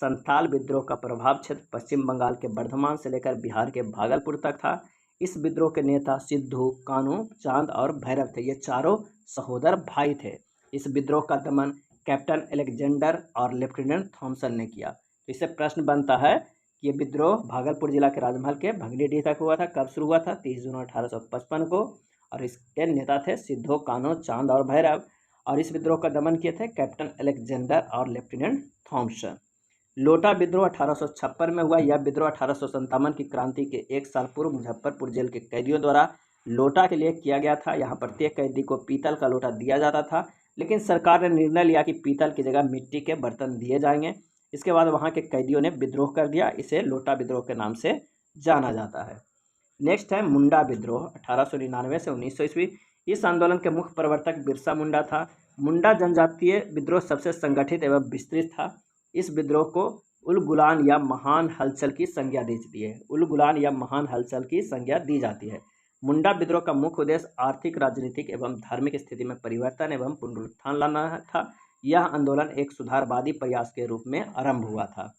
संथाल विद्रोह का प्रभाव क्षेत्र पश्चिम बंगाल के बर्धमान से लेकर बिहार के भागलपुर तक था। इस विद्रोह के नेता सिद्धू, कान्हू, चांद और भैरव थे। ये चारों सहोदर भाई थे। इस विद्रोह का दमन कैप्टन अलेक्जेंडर और लेफ्टिनेंट थॉमसन ने किया। तो इससे प्रश्न बनता है कि ये विद्रोह भागलपुर जिला के राजमहल के भगनीडीह तक हुआ था। कब शुरू हुआ था? 30 जून 1855 को। और इसके नेता थे सिद्धू, कान्हू, चांद और भैरव। और इस विद्रोह का दमन किए थे कैप्टन अलेक्जेंडर और लेफ्टिनेंट थॉमसन। लोटा विद्रोह 1856 में हुआ। यह विद्रोह 1857 की क्रांति के एक साल पूर्व मुजफ्फरपुर जेल के कैदियों द्वारा लोटा के लिए किया गया था। यहाँ प्रत्येक कैदी को पीतल का लोटा दिया जाता था, लेकिन सरकार ने निर्णय लिया कि पीतल की जगह मिट्टी के बर्तन दिए जाएंगे। इसके बाद वहाँ के कैदियों ने विद्रोह कर दिया। इसे लोटा विद्रोह के नाम से जाना जाता है। नेक्स्ट है मुंडा विद्रोह 1899 से 1900 ईस्वी। इस आंदोलन के मुख्य प्रवर्तक बिरसा मुंडा था। मुंडा जनजातीय विद्रोह सबसे संगठित एवं विस्तृत था। इस विद्रोह को उलगुलान या महान हलचल की संज्ञा दी जाती है। उलगुलान या महान हलचल की संज्ञा दी जाती है। मुंडा विद्रोह का मुख्य उद्देश्य आर्थिक, राजनीतिक एवं धार्मिक स्थिति में परिवर्तन एवं पुनरुत्थान लाना था। यह आंदोलन एक सुधारवादी प्रयास के रूप में आरंभ हुआ था।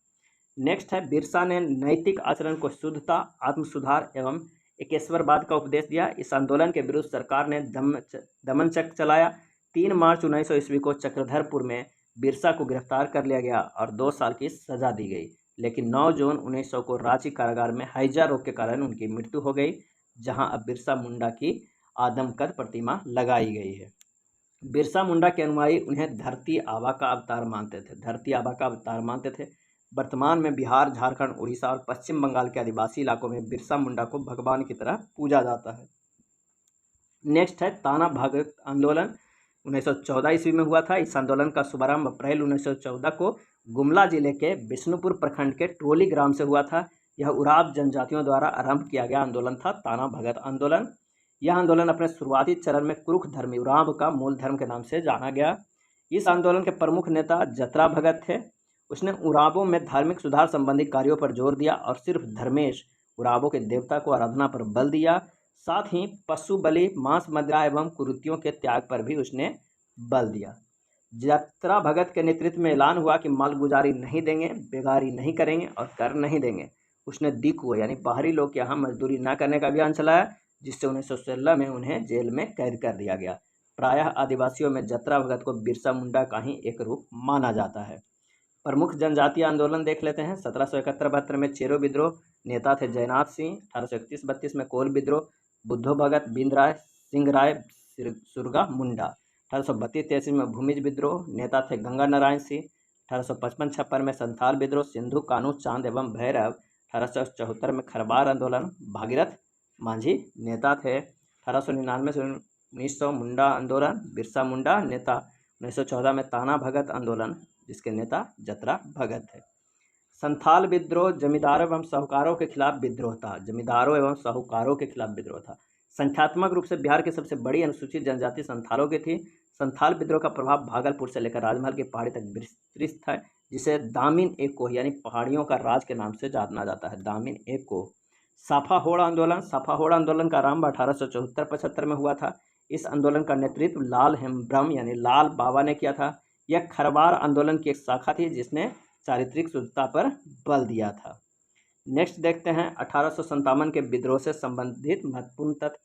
नेक्स्ट है, बिरसा ने नैतिक आचरण को शुद्धता, आत्मसुधार एवं एकेश्वरवाद का उपदेश दिया। इस आंदोलन के विरुद्ध सरकार ने दमन चक्र चलाया। 3 मार्च 1900 ईस्वी को चक्रधरपुर में बिरसा को गिरफ्तार कर लिया गया और 2 साल की सजा दी गई। लेकिन 9 जून 1900 को रांची कारागार में हैजा रोग के कारण उनकी मृत्यु हो गई, जहां अब बिरसा मुंडा की आदमकद प्रतिमा लगाई गई है। बिरसा मुंडा के अनुयायी उन्हें धरती आबा का अवतार मानते थे। धरती आबा का अवतार मानते थे। वर्तमान में बिहार, झारखंड, उड़ीसा और पश्चिम बंगाल के आदिवासी इलाकों में बिरसा मुंडा को भगवान की तरह पूजा जाता है। नेक्स्ट है ताना भगत आंदोलन 1914 ईस्वी में हुआ था। इस आंदोलन का शुभारंभ अप्रैल 1914 को गुमला जिले के बिष्णुपुर प्रखंड के टोली ग्राम से हुआ था। यह उराव जनजातियों द्वारा आरंभ किया गया आंदोलन था, ताना भगत आंदोलन। यह आंदोलन अपने शुरुआती चरण में कुरुख धर्मी उराव का मूल धर्म के नाम से जाना गया। इस आंदोलन के प्रमुख नेता जतरा भगत थे। उसने उरावों में धार्मिक सुधार संबंधी कार्यों पर जोर दिया और सिर्फ धर्मेश, उरावों के देवता को आराधना पर बल दिया। साथ ही पशु बलि, मांस, मदिरा एवं कुरीतियों के त्याग पर भी उसने बल दिया। जतरा भगत के नेतृत्व में ऐलान हुआ कि मालगुजारी नहीं देंगे, बेगारी नहीं करेंगे और कर नहीं देंगे। उसने दिकुओं यानी बाहरी लोग के यहाँ मजदूरी न करने का अभियान चलाया, जिससे 1916 में उन्हें जेल में कैद कर दिया गया। प्रायः आदिवासियों में जतरा भगत को बिरसा मुंडा का ही एक रूप माना जाता है। प्रमुख जनजातीय आंदोलन देख लेते हैं। 1771-72 में चेरो विद्रोह, नेता थे जयनाथ सिंह। 1831-32 में कोल विद्रोह, बुद्धो भगत, बिंद राय, सिंह राय, सुरगा मुंडा। 1832-33 में भूमिज विद्रोह, नेता थे गंगा नारायण सिंह। 1855-56 में संथाल विद्रोह, सिंधु, कान्हू, चांद एवं भैरव। 1874 में खरबार आंदोलन, भागीरथ मांझी नेता थे। 1899 से 1900 मुंडा आंदोलन, बिरसा मुंडा नेता। 1914 में ताना भगत आंदोलन, जिसके नेता जतरा भगत थे। संथाल विद्रोह जमींदारों एवं साहूकारों के खिलाफ विद्रोह था। जमींदारों एवं साहूकारों के खिलाफ विद्रोह था। संख्यात्मक रूप से बिहार की सबसे बड़ी अनुसूचित जनजाति संथालों की थी। संथाल विद्रोह का प्रभाव भागलपुर से लेकर राजमहल की पहाड़ी तक विस्तृत था, जिसे दामिन एको यानी पहाड़ियों का राज के नाम से जाना जाता है। दामिन एको। साफाहोड़ आंदोलन। साफाहोड़ आंदोलन का आरंभ 1874-75 में हुआ था। इस आंदोलन का नेतृत्व लाल हेम्ब्रम यानी लाल बाबा ने किया था। यह खरवार आंदोलन की एक शाखा थी जिसने चारित्रिक शुद्धता पर बल दिया था। नेक्स्ट देखते हैं 1857 के विद्रोह से संबंधित महत्वपूर्ण तथ्य।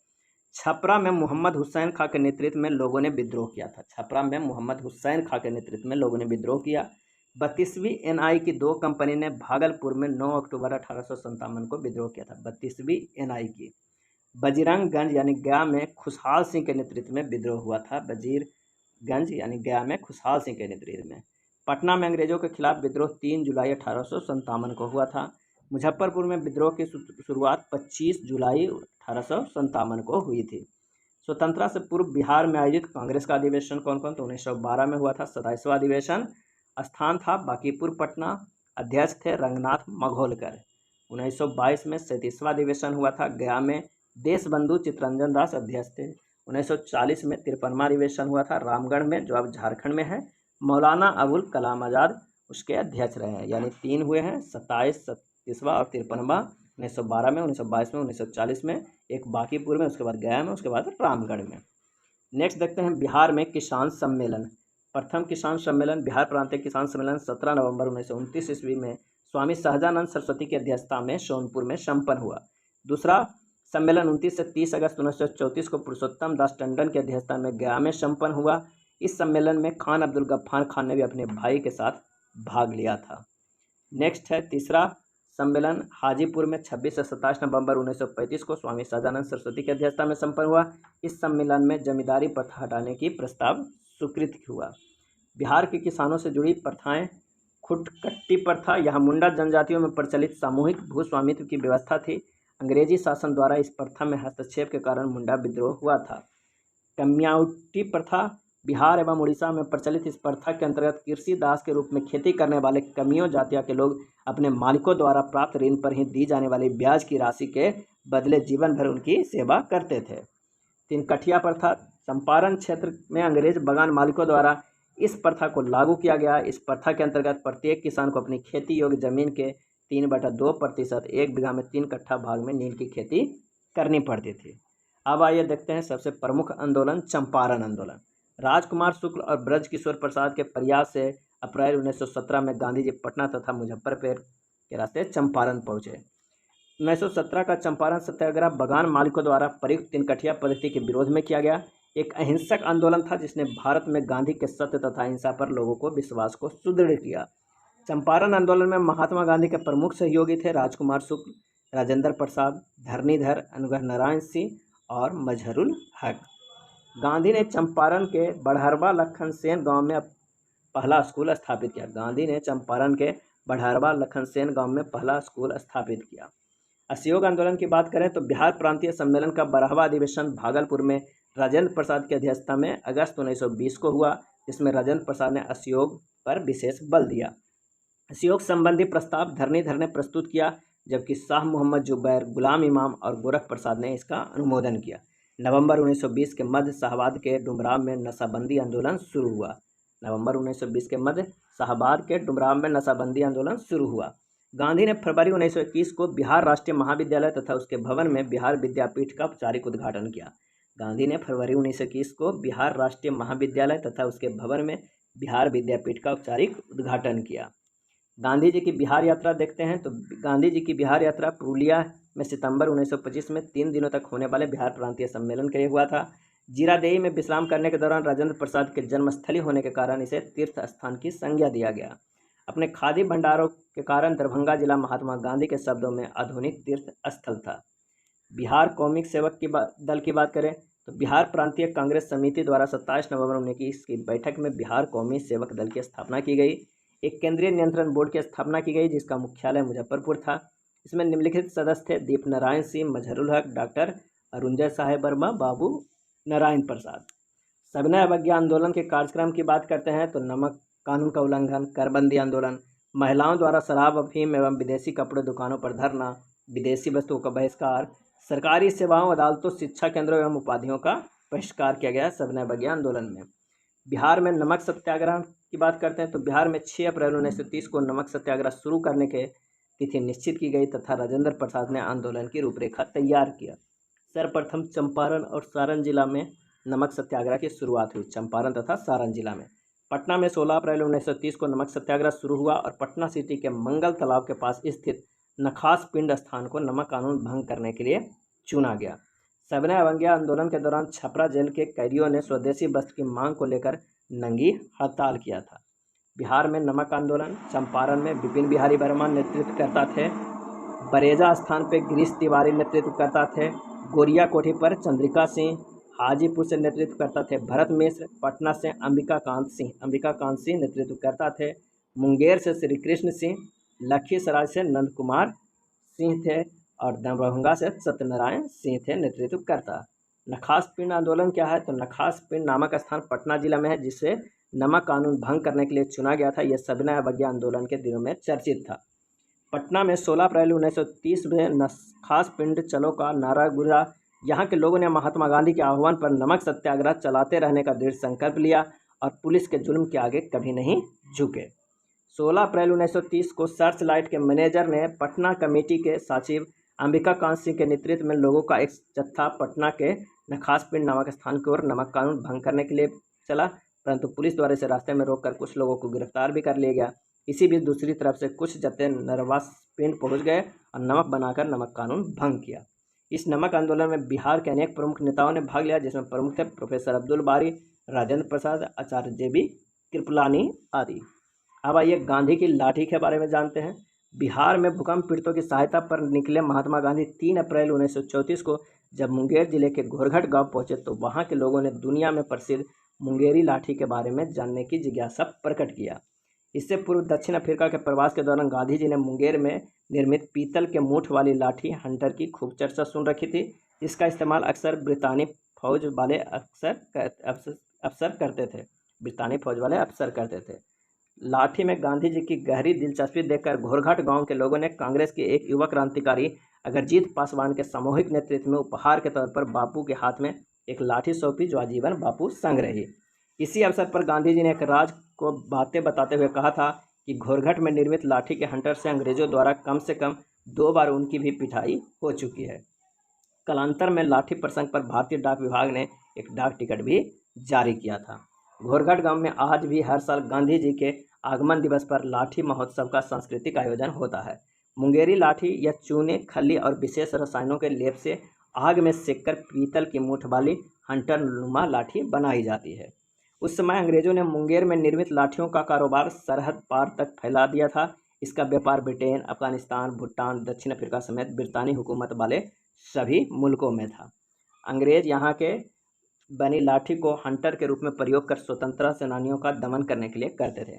छपरा में मोहम्मद हुसैन खां के नेतृत्व में लोगों ने विद्रोह किया था। छपरा में मोहम्मद हुसैन खां के नेतृत्व में लोगों ने विद्रोह किया। 32वीं एनआई की 2 कंपनी ने भागलपुर में 9 अक्टूबर 1857 को विद्रोह किया था। 32वीं एनआई की बजरंगगंज यानी गया में खुशहाल सिंह के नेतृत्व में विद्रोह हुआ था। बजीरगंज यानी गया में खुशहाल सिंह के नेतृत्व में। पटना में अंग्रेजों के खिलाफ विद्रोह 3 जुलाई 1857 को हुआ था। मुजफ्फरपुर में विद्रोह की शुरुआत 25 जुलाई 1857 को हुई थी। स्वतंत्रता से पूर्व बिहार में आयोजित कांग्रेस का अधिवेशन कौन कौन? तो 1912 में हुआ था 27वां अधिवेशन। स्थान था बांकीपुर पटना। अध्यक्ष थे रंगनाथ मघोलकर। 1922 में 37वां अधिवेशन हुआ था गया में। देशबंधु चित्तरंजन दास अध्यक्ष थे। 1940 में 53वां अधिवेशन हुआ था रामगढ़ में, जो अब झारखंड में है। मौलाना अबुल कलाम आज़ाद उसके अध्यक्ष रहे हैं, यानी 3 हुए हैं, 27, 37वां और 53वां। 1912 में, 1922 में, 1940 में, एक बांकीपुर में, उसके बाद गया में, उसके बाद रामगढ़ में। नेक्स्ट देखते हैं बिहार में किसान सम्मेलन। प्रथम किसान सम्मेलन बिहार प्रांतीय किसान सम्मेलन 17 नवंबर 1929 ईस्वी में स्वामी सहजानंद सरस्वती की अध्यक्षता में सोनपुर में संपन्न हुआ। दूसरा सम्मेलन 29 से 30 अगस्त 1934 को पुरुषोत्तम दास टंडन की अध्यक्षता में गया में संपन्न हुआ। इस सम्मेलन में खान अब्दुल गफ्फार खान ने भी अपने भाई के साथ भाग लिया था। नेक्स्ट है तीसरा सम्मेलन हाजीपुर में 26 से 27 नवंबर 1935 को स्वामी सहजानंद सरस्वती की अध्यक्षता में संपन्न हुआ। इस सम्मेलन में जमींदारी प्रथा हटाने की प्रस्ताव स्वीकृत हुआ। बिहार के किसानों से जुड़ी प्रथाएं। खुटकट्टी प्रथा, यहाँ मुंडा जनजातियों में प्रचलित सामूहिक भूस्वामित्व की व्यवस्था थी। अंग्रेजी शासन द्वारा इस प्रथा में हस्तक्षेप के कारण मुंडा विद्रोह हुआ था। कम्याउटी प्रथा, बिहार एवं उड़ीसा में प्रचलित इस प्रथा के अंतर्गत कृषि दास के रूप में खेती करने वाले कमियों जातिया के लोग अपने मालिकों द्वारा प्राप्त ऋण पर ही दी जाने वाली ब्याज की राशि के बदले जीवन भर उनकी सेवा करते थे। 3 कठिया प्रथा, चंपारण क्षेत्र में अंग्रेज बगान मालिकों द्वारा इस प्रथा को लागू किया गया। इस प्रथा के अंतर्गत प्रत्येक किसान को अपनी खेती योग्य जमीन के 3/2% 1 बीघा में 3 कट्ठा भाग में नील की खेती करनी पड़ती थी। अब आइए देखते हैं सबसे प्रमुख आंदोलन चंपारण आंदोलन। राजकुमार शुक्ल और ब्रजकिशोर प्रसाद के प्रयास से अप्रैल 1917 में गांधी जी पटना तथा मुजफ्फरपुर के रास्ते चंपारण पहुंचे। 1917 का चंपारण सत्याग्रह बगान मालिकों द्वारा प्रयुक्त 3 कठिया पद्धति के विरोध में किया गया। एक अहिंसक आंदोलन था जिसने भारत में गांधी के सत्य तथा अहिंसा पर लोगों को विश्वास को सुदृढ़ किया। चंपारण आंदोलन में महात्मा गांधी के प्रमुख सहयोगी थे राजकुमार शुक्ल, राजेंद्र प्रसाद, धरणीधर, अनुग्रह नारायण सिंह और मजहरुल हक। गांधी ने चंपारण के बढ़हरवा लखन सेन गाँव में पहला स्कूल स्थापित किया। गांधी ने चंपारण के बढ़हरवा लखन सेन गाँव में पहला स्कूल स्थापित किया। असहयोग आंदोलन की बात करें तो बिहार प्रांतीय सम्मेलन का 12वां अधिवेशन भागलपुर में राजेंद्र प्रसाद की अध्यक्षता में अगस्त 1920 को हुआ, जिसमें राजेंद्र प्रसाद ने असहयोग पर विशेष बल दिया। असहयोग संबंधी प्रस्ताव धरणीधर ने प्रस्तुत किया, जबकि शाह मोहम्मद जुबैर, गुलाम इमाम और गोरख प्रसाद ने इसका अनुमोदन किया। नवंबर 1920 के मध्य शाहबाद के डुमराव में नशाबंदी आंदोलन शुरू हुआ। नवंबर 1920 के मध्य शाहबाद के डुमराव में नशाबंदी आंदोलन शुरू हुआ। गांधी ने फरवरी 1921 को बिहार राष्ट्रीय महाविद्यालय तथा उसके भवन में बिहार विद्यापीठ का औपचारिक उद्घाटन किया। गांधी ने फरवरी 1921 को बिहार राष्ट्रीय महाविद्यालय तथा उसके भवन में बिहार विद्यापीठ का औपचारिक उद्घाटन किया। गांधी जी की बिहार यात्रा देखते हैं तो गांधी जी की बिहार यात्रा पुरुलिया में सितंबर 1925 में 3 दिनों तक होने वाले बिहार प्रांतीय सम्मेलन के लिए हुआ था। जीरादेई में विश्राम करने के दौरान राजेंद्र प्रसाद के जन्मस्थली होने के कारण इसे तीर्थ स्थान की संज्ञा दिया गया। अपने खादी भंडारों के कारण दरभंगा जिला महात्मा गांधी के शब्दों में आधुनिक तीर्थ स्थल था। बिहार कौमिक सेवक दल की बात करें तो बिहार प्रांतीय कांग्रेस समिति द्वारा 27 नवंबर 1921 की बैठक में बिहार कौमी सेवक दल की स्थापना की गई। एक केंद्रीय नियंत्रण बोर्ड की स्थापना की गई जिसका मुख्यालय मुजफ्फरपुर था। इसमें निम्नलिखित सदस्य थे: दीप नारायण सिंह, मजहरुल हक, डॉक्टर अरुंजय साहेब वर्मा, बाबू नारायण प्रसाद। सविनय अवज्ञा आंदोलन के कार्यक्रम की बात करते हैं तो नमक कानून का उल्लंघन, करबंदी आंदोलन, महिलाओं द्वारा शराब, अफीम एवं विदेशी कपड़े दुकानों पर धरना, विदेशी वस्तुओं का बहिष्कार, सरकारी सेवाओं, अदालतों, शिक्षा केंद्रों एवं उपाधियों का बहिष्कार किया गया सविनय अवज्ञा आंदोलन में। बिहार में नमक सत्याग्रह की बात करते हैं तो बिहार में 6 अप्रैल 1930 को नमक सत्याग्रह शुरू करने के तिथि निश्चित की गई तथा राजेंद्र प्रसाद ने आंदोलन की रूपरेखा तैयार किया। सर्वप्रथम चंपारण और सारण जिला में नमक सत्याग्रह की शुरुआत हुई। चंपारण तथा सारण जिला में पटना में 16 अप्रैल 1930 को नमक सत्याग्रह शुरू हुआ और पटना सिटी के मंगल तालाब के पास स्थित नखास पिंड स्थान को नमक कानून भंग करने के लिए चुना गया। सविनय अवज्ञा आंदोलन के दौरान छपरा जेल के कैदियों ने स्वदेशी वस्त्र की मांग को लेकर नंगी हड़ताल किया था। बिहार में नमक आंदोलन चंपारण में विपिन बिहारी वर्मा नेतृत्व करता थे। बरेजा स्थान पर गिरीश तिवारी नेतृत्व करता थे। गोरिया कोठी पर चंद्रिका सिंह हाजीपुर से नेतृत्व करता थे। भरत मिश्र पटना से अंबिका कांत सिंह नेतृत्व करता थे। मुंगेर से श्री कृष्ण सिंह, लखीसराय से नंद कुमार सिंह थे और दरभंगा से सत्यनारायण सिंह थे नेतृत्व करता। नखास पिंड आंदोलन क्या है तो नखास पिंड नामक स्थान पटना जिला में है जिसे नमक कानून भंग करने के लिए चुना गया था। यह सविनय अवज्ञा आंदोलन के दिनों में चर्चित था। पटना में 16 अप्रैल 1930 में नखास पिंड चलो का नारा गुजा। यहाँ के लोगों ने महात्मा गांधी के आह्वान पर नमक सत्याग्रह चलाते रहने का दृढ़ संकल्प लिया और पुलिस के जुल्म के आगे कभी नहीं झुके। 16 अप्रैल 1930 को सर्च लाइट के मैनेजर ने पटना कमेटी के सचिव अंबिका कांत सिंह के नेतृत्व में लोगों का एक जत्था पटना के नखास पिंड नामक स्थान की ओर नमक कानून भंग करने के लिए चला, परंतु पुलिस द्वारा इसे रास्ते में रोककर कुछ लोगों को गिरफ्तार भी कर लिया गया। इसी बीच दूसरी तरफ से कुछ जत्थे नरवास पिंड पहुंच गए और नमक बनाकर नमक कानून भंग किया। इस नमक आंदोलन में बिहार के अनेक प्रमुख नेताओं ने भाग लिया, जिसमें प्रमुख थे प्रोफेसर अब्दुल बारी, राजेंद्र प्रसाद, आचार्य JB कृपलानी आदि। अब आइए गांधी की लाठी के बारे में जानते हैं। बिहार में भूकंप पीड़ितों की सहायता पर निकले महात्मा गांधी 3 अप्रैल 1934 को जब मुंगेर जिले के घोरघट गांव पहुंचे तो वहां के लोगों ने दुनिया में प्रसिद्ध मुंगेरी लाठी के बारे में जानने की जिज्ञासा प्रकट किया। इससे पूर्व दक्षिण अफ्रीका के प्रवास के दौरान गांधी जी ने मुंगेर में निर्मित पीतल के मूठ वाली लाठी हंटर की खूब चर्चा सुन रखी थी, जिसका इस्तेमाल अक्सर ब्रितानी फौज वाले अफसर करते थे। लाठी में गांधी जी की गहरी दिलचस्पी देखकर घोरघट गांव के लोगों ने कांग्रेस के एक युवा क्रांतिकारी अगरजीत पासवान के सामूहिक नेतृत्व में उपहार के तौर पर बापू के हाथ में एक लाठी सौंपी जो आजीवन बापू संग रही। इसी अवसर पर गांधी जी ने एक राज को बातें बताते हुए कहा था कि घोरघट में निर्मित लाठी के हंटर से अंग्रेजों द्वारा कम से कम 2 बार उनकी भी पिटाई हो चुकी है। कालांतर में लाठी प्रसंग पर भारतीय डाक विभाग ने एक डाक टिकट भी जारी किया था। घोरघट गांव में आज भी हर साल गांधी जी के आगमन दिवस पर लाठी महोत्सव का सांस्कृतिक आयोजन होता है। मुंगेरी लाठी या चूने, खली और विशेष रसायनों के लेप से आग में सेककर पीतल की मूठ वाली हंटर नुमा लाठी बनाई जाती है। उस समय अंग्रेजों ने मुंगेर में निर्मित लाठियों का कारोबार सरहद पार तक फैला दिया था। इसका व्यापार ब्रिटेन, अफगानिस्तान, भूटान, दक्षिण अफ्रीका समेत ब्रितानी हुकूमत वाले सभी मुल्कों में था। अंग्रेज यहाँ के बनी लाठी को हंटर के रूप में प्रयोग कर स्वतंत्रता सेनानियों का दमन करने के लिए करते थे।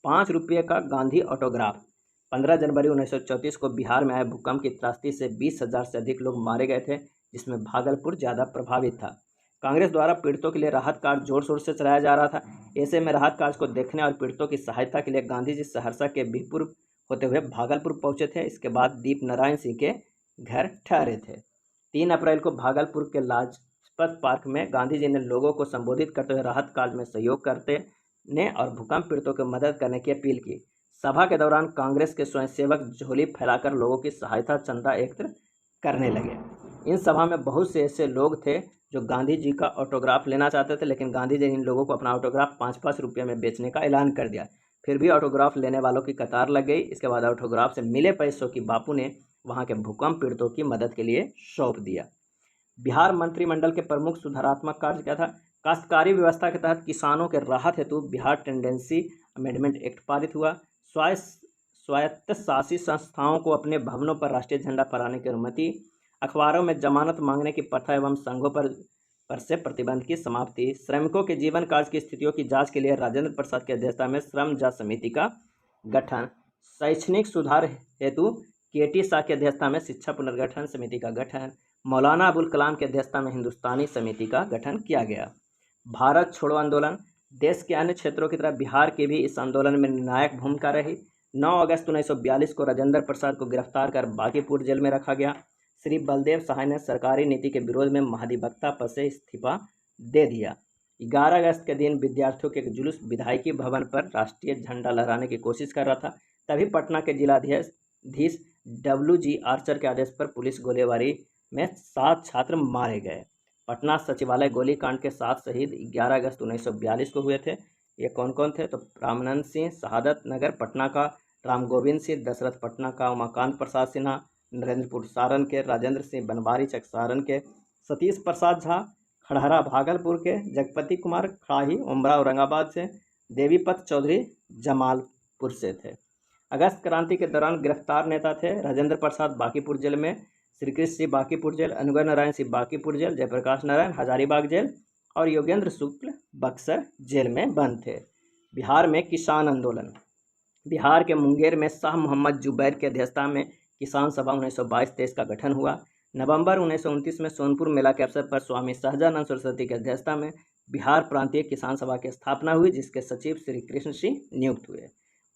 5 रुपये का गांधी ऑटोग्राफ। 15 जनवरी 1934 को बिहार में आए भूकंप की त्रासदी से 20,000 से अधिक लोग मारे गए थे, जिसमें भागलपुर ज़्यादा प्रभावित था। कांग्रेस द्वारा पीड़ितों के लिए राहत कार्य जोर शोर से चलाया जा रहा था। ऐसे में राहत कार्य को देखने और पीड़ितों की सहायता के लिए गांधी जी सहरसा के बीरपुर होते हुए भागलपुर पहुंचे थे। इसके बाद दीप नारायण सिंह के घर ठहरे थे। 3 अप्रैल को भागलपुर के लाजपत पार्क में गांधी जी ने लोगों को संबोधित करते हुए राहत कार्य में सहयोग करते ने और भूकंप पीड़ितों की मदद करने की अपील की। सभा के दौरान कांग्रेस के स्वयंसेवक झोली फैलाकर लोगों की सहायता चंदा एकत्र करने लगे। इन सभा में बहुत से ऐसे लोग थे जो गांधी जी का ऑटोग्राफ लेना चाहते थे, लेकिन गांधी जी ने इन लोगों को अपना ऑटोग्राफ 5-5 रुपये में बेचने का ऐलान कर दिया। फिर भी ऑटोग्राफ लेने वालों की कतार लग गई। इसके बाद ऑटोग्राफ से मिले पैसों की बापू ने वहां के भूकंप पीड़ितों की मदद के लिए सौंप दिया। बिहार मंत्रिमंडल के प्रमुख सुधारात्मक कार्य क्या था? काश्तकारी व्यवस्था के तहत किसानों के राहत हेतु बिहार टेंडेंसी अमेंडमेंट एक्ट पारित हुआ। स्वायत्तशासी संस्थाओं को अपने भवनों पर राष्ट्रीय झंडा फहराने की अनुमति। अखबारों में जमानत मांगने की प्रथा एवं संघों पर से प्रतिबंध की समाप्ति। श्रमिकों के जीवन काल की स्थितियों की जांच के लिए राजेंद्र प्रसाद की अध्यक्षता में श्रम जांच समिति का गठन। शैक्षणिक सुधार हेतु KT शाह की अध्यक्षता में शिक्षा पुनर्गठन समिति का गठन। मौलाना अबुल कलाम की अध्यक्षता में हिंदुस्तानी समिति का गठन किया गया। भारत छोड़ो आंदोलन। देश के अन्य क्षेत्रों की तरह बिहार की भी इस आंदोलन में निर्णायक भूमिका रही। 9 अगस्त 1942 को राजेंद्र प्रसाद को गिरफ्तार कर बांकीपुर जेल में रखा गया। श्री बलदेव सहाय ने सरकारी नीति के विरोध में महाधिवक्ता पद से इस्तीफा दे दिया। 11 अगस्त के दिन विद्यार्थियों के एक जुलूस विधायकी भवन पर राष्ट्रीय झंडा लहराने की कोशिश कर रहा था, तभी पटना के जिलाधीश WG आर्चर के आदेश पर पुलिस गोलीबारी में 7 छात्र मारे गए। पटना सचिवालय गोलीकांड के 7 शहीद 11 अगस्त 1942 को हुए थे। ये कौन कौन थे? तो रामानंद सिंह शहादत नगर पटना का, राम गोविंद सिंह दशरथ पटना का, उमाकांत प्रसाद सिन्हा नरेंद्रपुर सारण के, राजेंद्र सिंह बनवारी चक सारण के, सतीश प्रसाद झा खड़हरा भागलपुर के, जगपति कुमार खड़ाही उमरा औरंगाबाद से, देवीपत चौधरी जमालपुर से थे। अगस्त क्रांति के दौरान गिरफ्तार नेता थे राजेंद्र प्रसाद बांकीपुर जेल में, Shrikrishna Singh Bankipur jail, Anugrah Narayan Singh Bankipur jail, Jayaprakash Narayan Hazaribagh jail और योगेंद्र शुक्ल बक्सर जेल में बंद थे। बिहार में किसान आंदोलन। बिहार के मुंगेर में शाह मोहम्मद जुबैर की अध्यक्षता में किसान सभा 1922-23 का गठन हुआ। नवंबर 1929 में सोनपुर मेला के अवसर पर स्वामी सहजानंद सरस्वती की अध्यक्षता में बिहार प्रांतीय किसान सभा की स्थापना हुई, जिसके सचिव श्री कृष्ण सिंह नियुक्त हुए।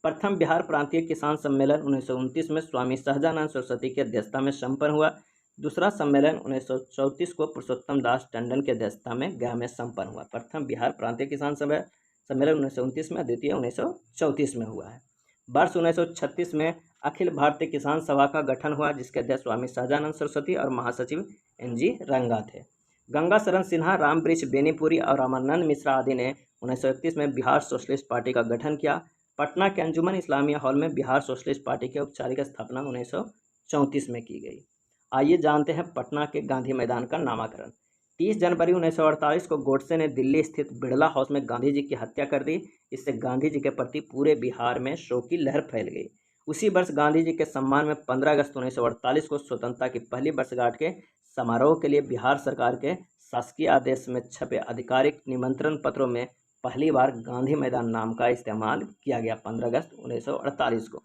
प्रथम बिहार प्रांतीय किसान सम्मेलन 1929 में स्वामी सहजानंद सरस्वती की अध्यक्षता में संपन्न हुआ। दूसरा सम्मेलन 1934 को पुरुषोत्तम दास टंडन की अध्यक्षता में गया में संपन्न हुआ। प्रथम बिहार प्रांतीय किसान सम्मेलन 1929 में, द्वितीय 1934 में हुआ है। वर्ष 1936 में अखिल भारतीय किसान सभा का गठन हुआ, जिसके अध्यक्ष स्वामी सहजानंद सरस्वती और महासचिव NG रंगा थे। गंगा शरण सिन्हा, राम वृक्ष बेनीपुरी और रामानंद मिश्रा आदि ने 1931 में बिहार सोशलिस्ट पार्टी का गठन किया। पटना के अंजुमन इस्लामिया हॉल में बिहार सोशलिस्ट पार्टी की औपचारिक स्थापना 1934 में की गई। आइए जानते हैं पटना के गांधी मैदान का नामकरण। 30 जनवरी 1948 को गोडसे ने दिल्ली स्थित बिड़ला हाउस में गांधी जी की हत्या कर दी। इससे गांधी जी के प्रति पूरे बिहार में शोक की लहर फैल गई। उसी वर्ष गांधी जी के सम्मान में 15 अगस्त 1948 को स्वतंत्रता की पहली वर्षगांठ के समारोह के लिए बिहार सरकार के शासकीय आदेश में छपे आधिकारिक निमंत्रण पत्रों में पहली बार गांधी मैदान नाम का इस्तेमाल किया गया। 15 अगस्त 1948 को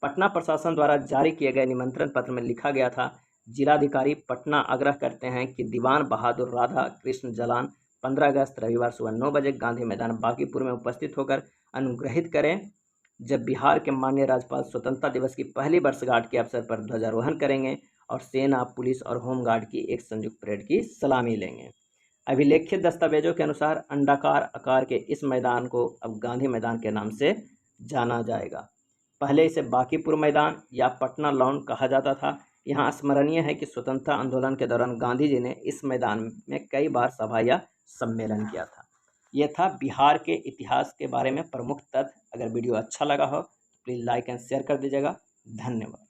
पटना प्रशासन द्वारा जारी किए गए निमंत्रण पत्र में लिखा गया था, जिलाधिकारी पटना आग्रह करते हैं कि दीवान बहादुर राधा कृष्ण जलान 15 अगस्त रविवार सुबह 9 बजे गांधी मैदान बांकीपुर में उपस्थित होकर अनुग्रहित करें, जब बिहार के माननीय राज्यपाल स्वतंत्रता दिवस की पहली वर्षगांठ के अवसर पर ध्वजारोहण करेंगे और सेना, पुलिस और होमगार्ड की एक संयुक्त परेड की सलामी लेंगे। अभिलेखित दस्तावेजों के अनुसार अंडाकार आकार के इस मैदान को अब गांधी मैदान के नाम से जाना जाएगा। पहले इसे बांकीपुर मैदान या पटना लॉन कहा जाता था। यहाँ स्मरणीय है कि स्वतंत्रता आंदोलन के दौरान गांधी जी ने इस मैदान में कई बार सभा या सम्मेलन किया था। यह था बिहार के इतिहास के बारे में प्रमुख तथ्य। अगर वीडियो अच्छा लगा हो तो प्लीज़ लाइक एंड शेयर कर दीजिएगा। धन्यवाद।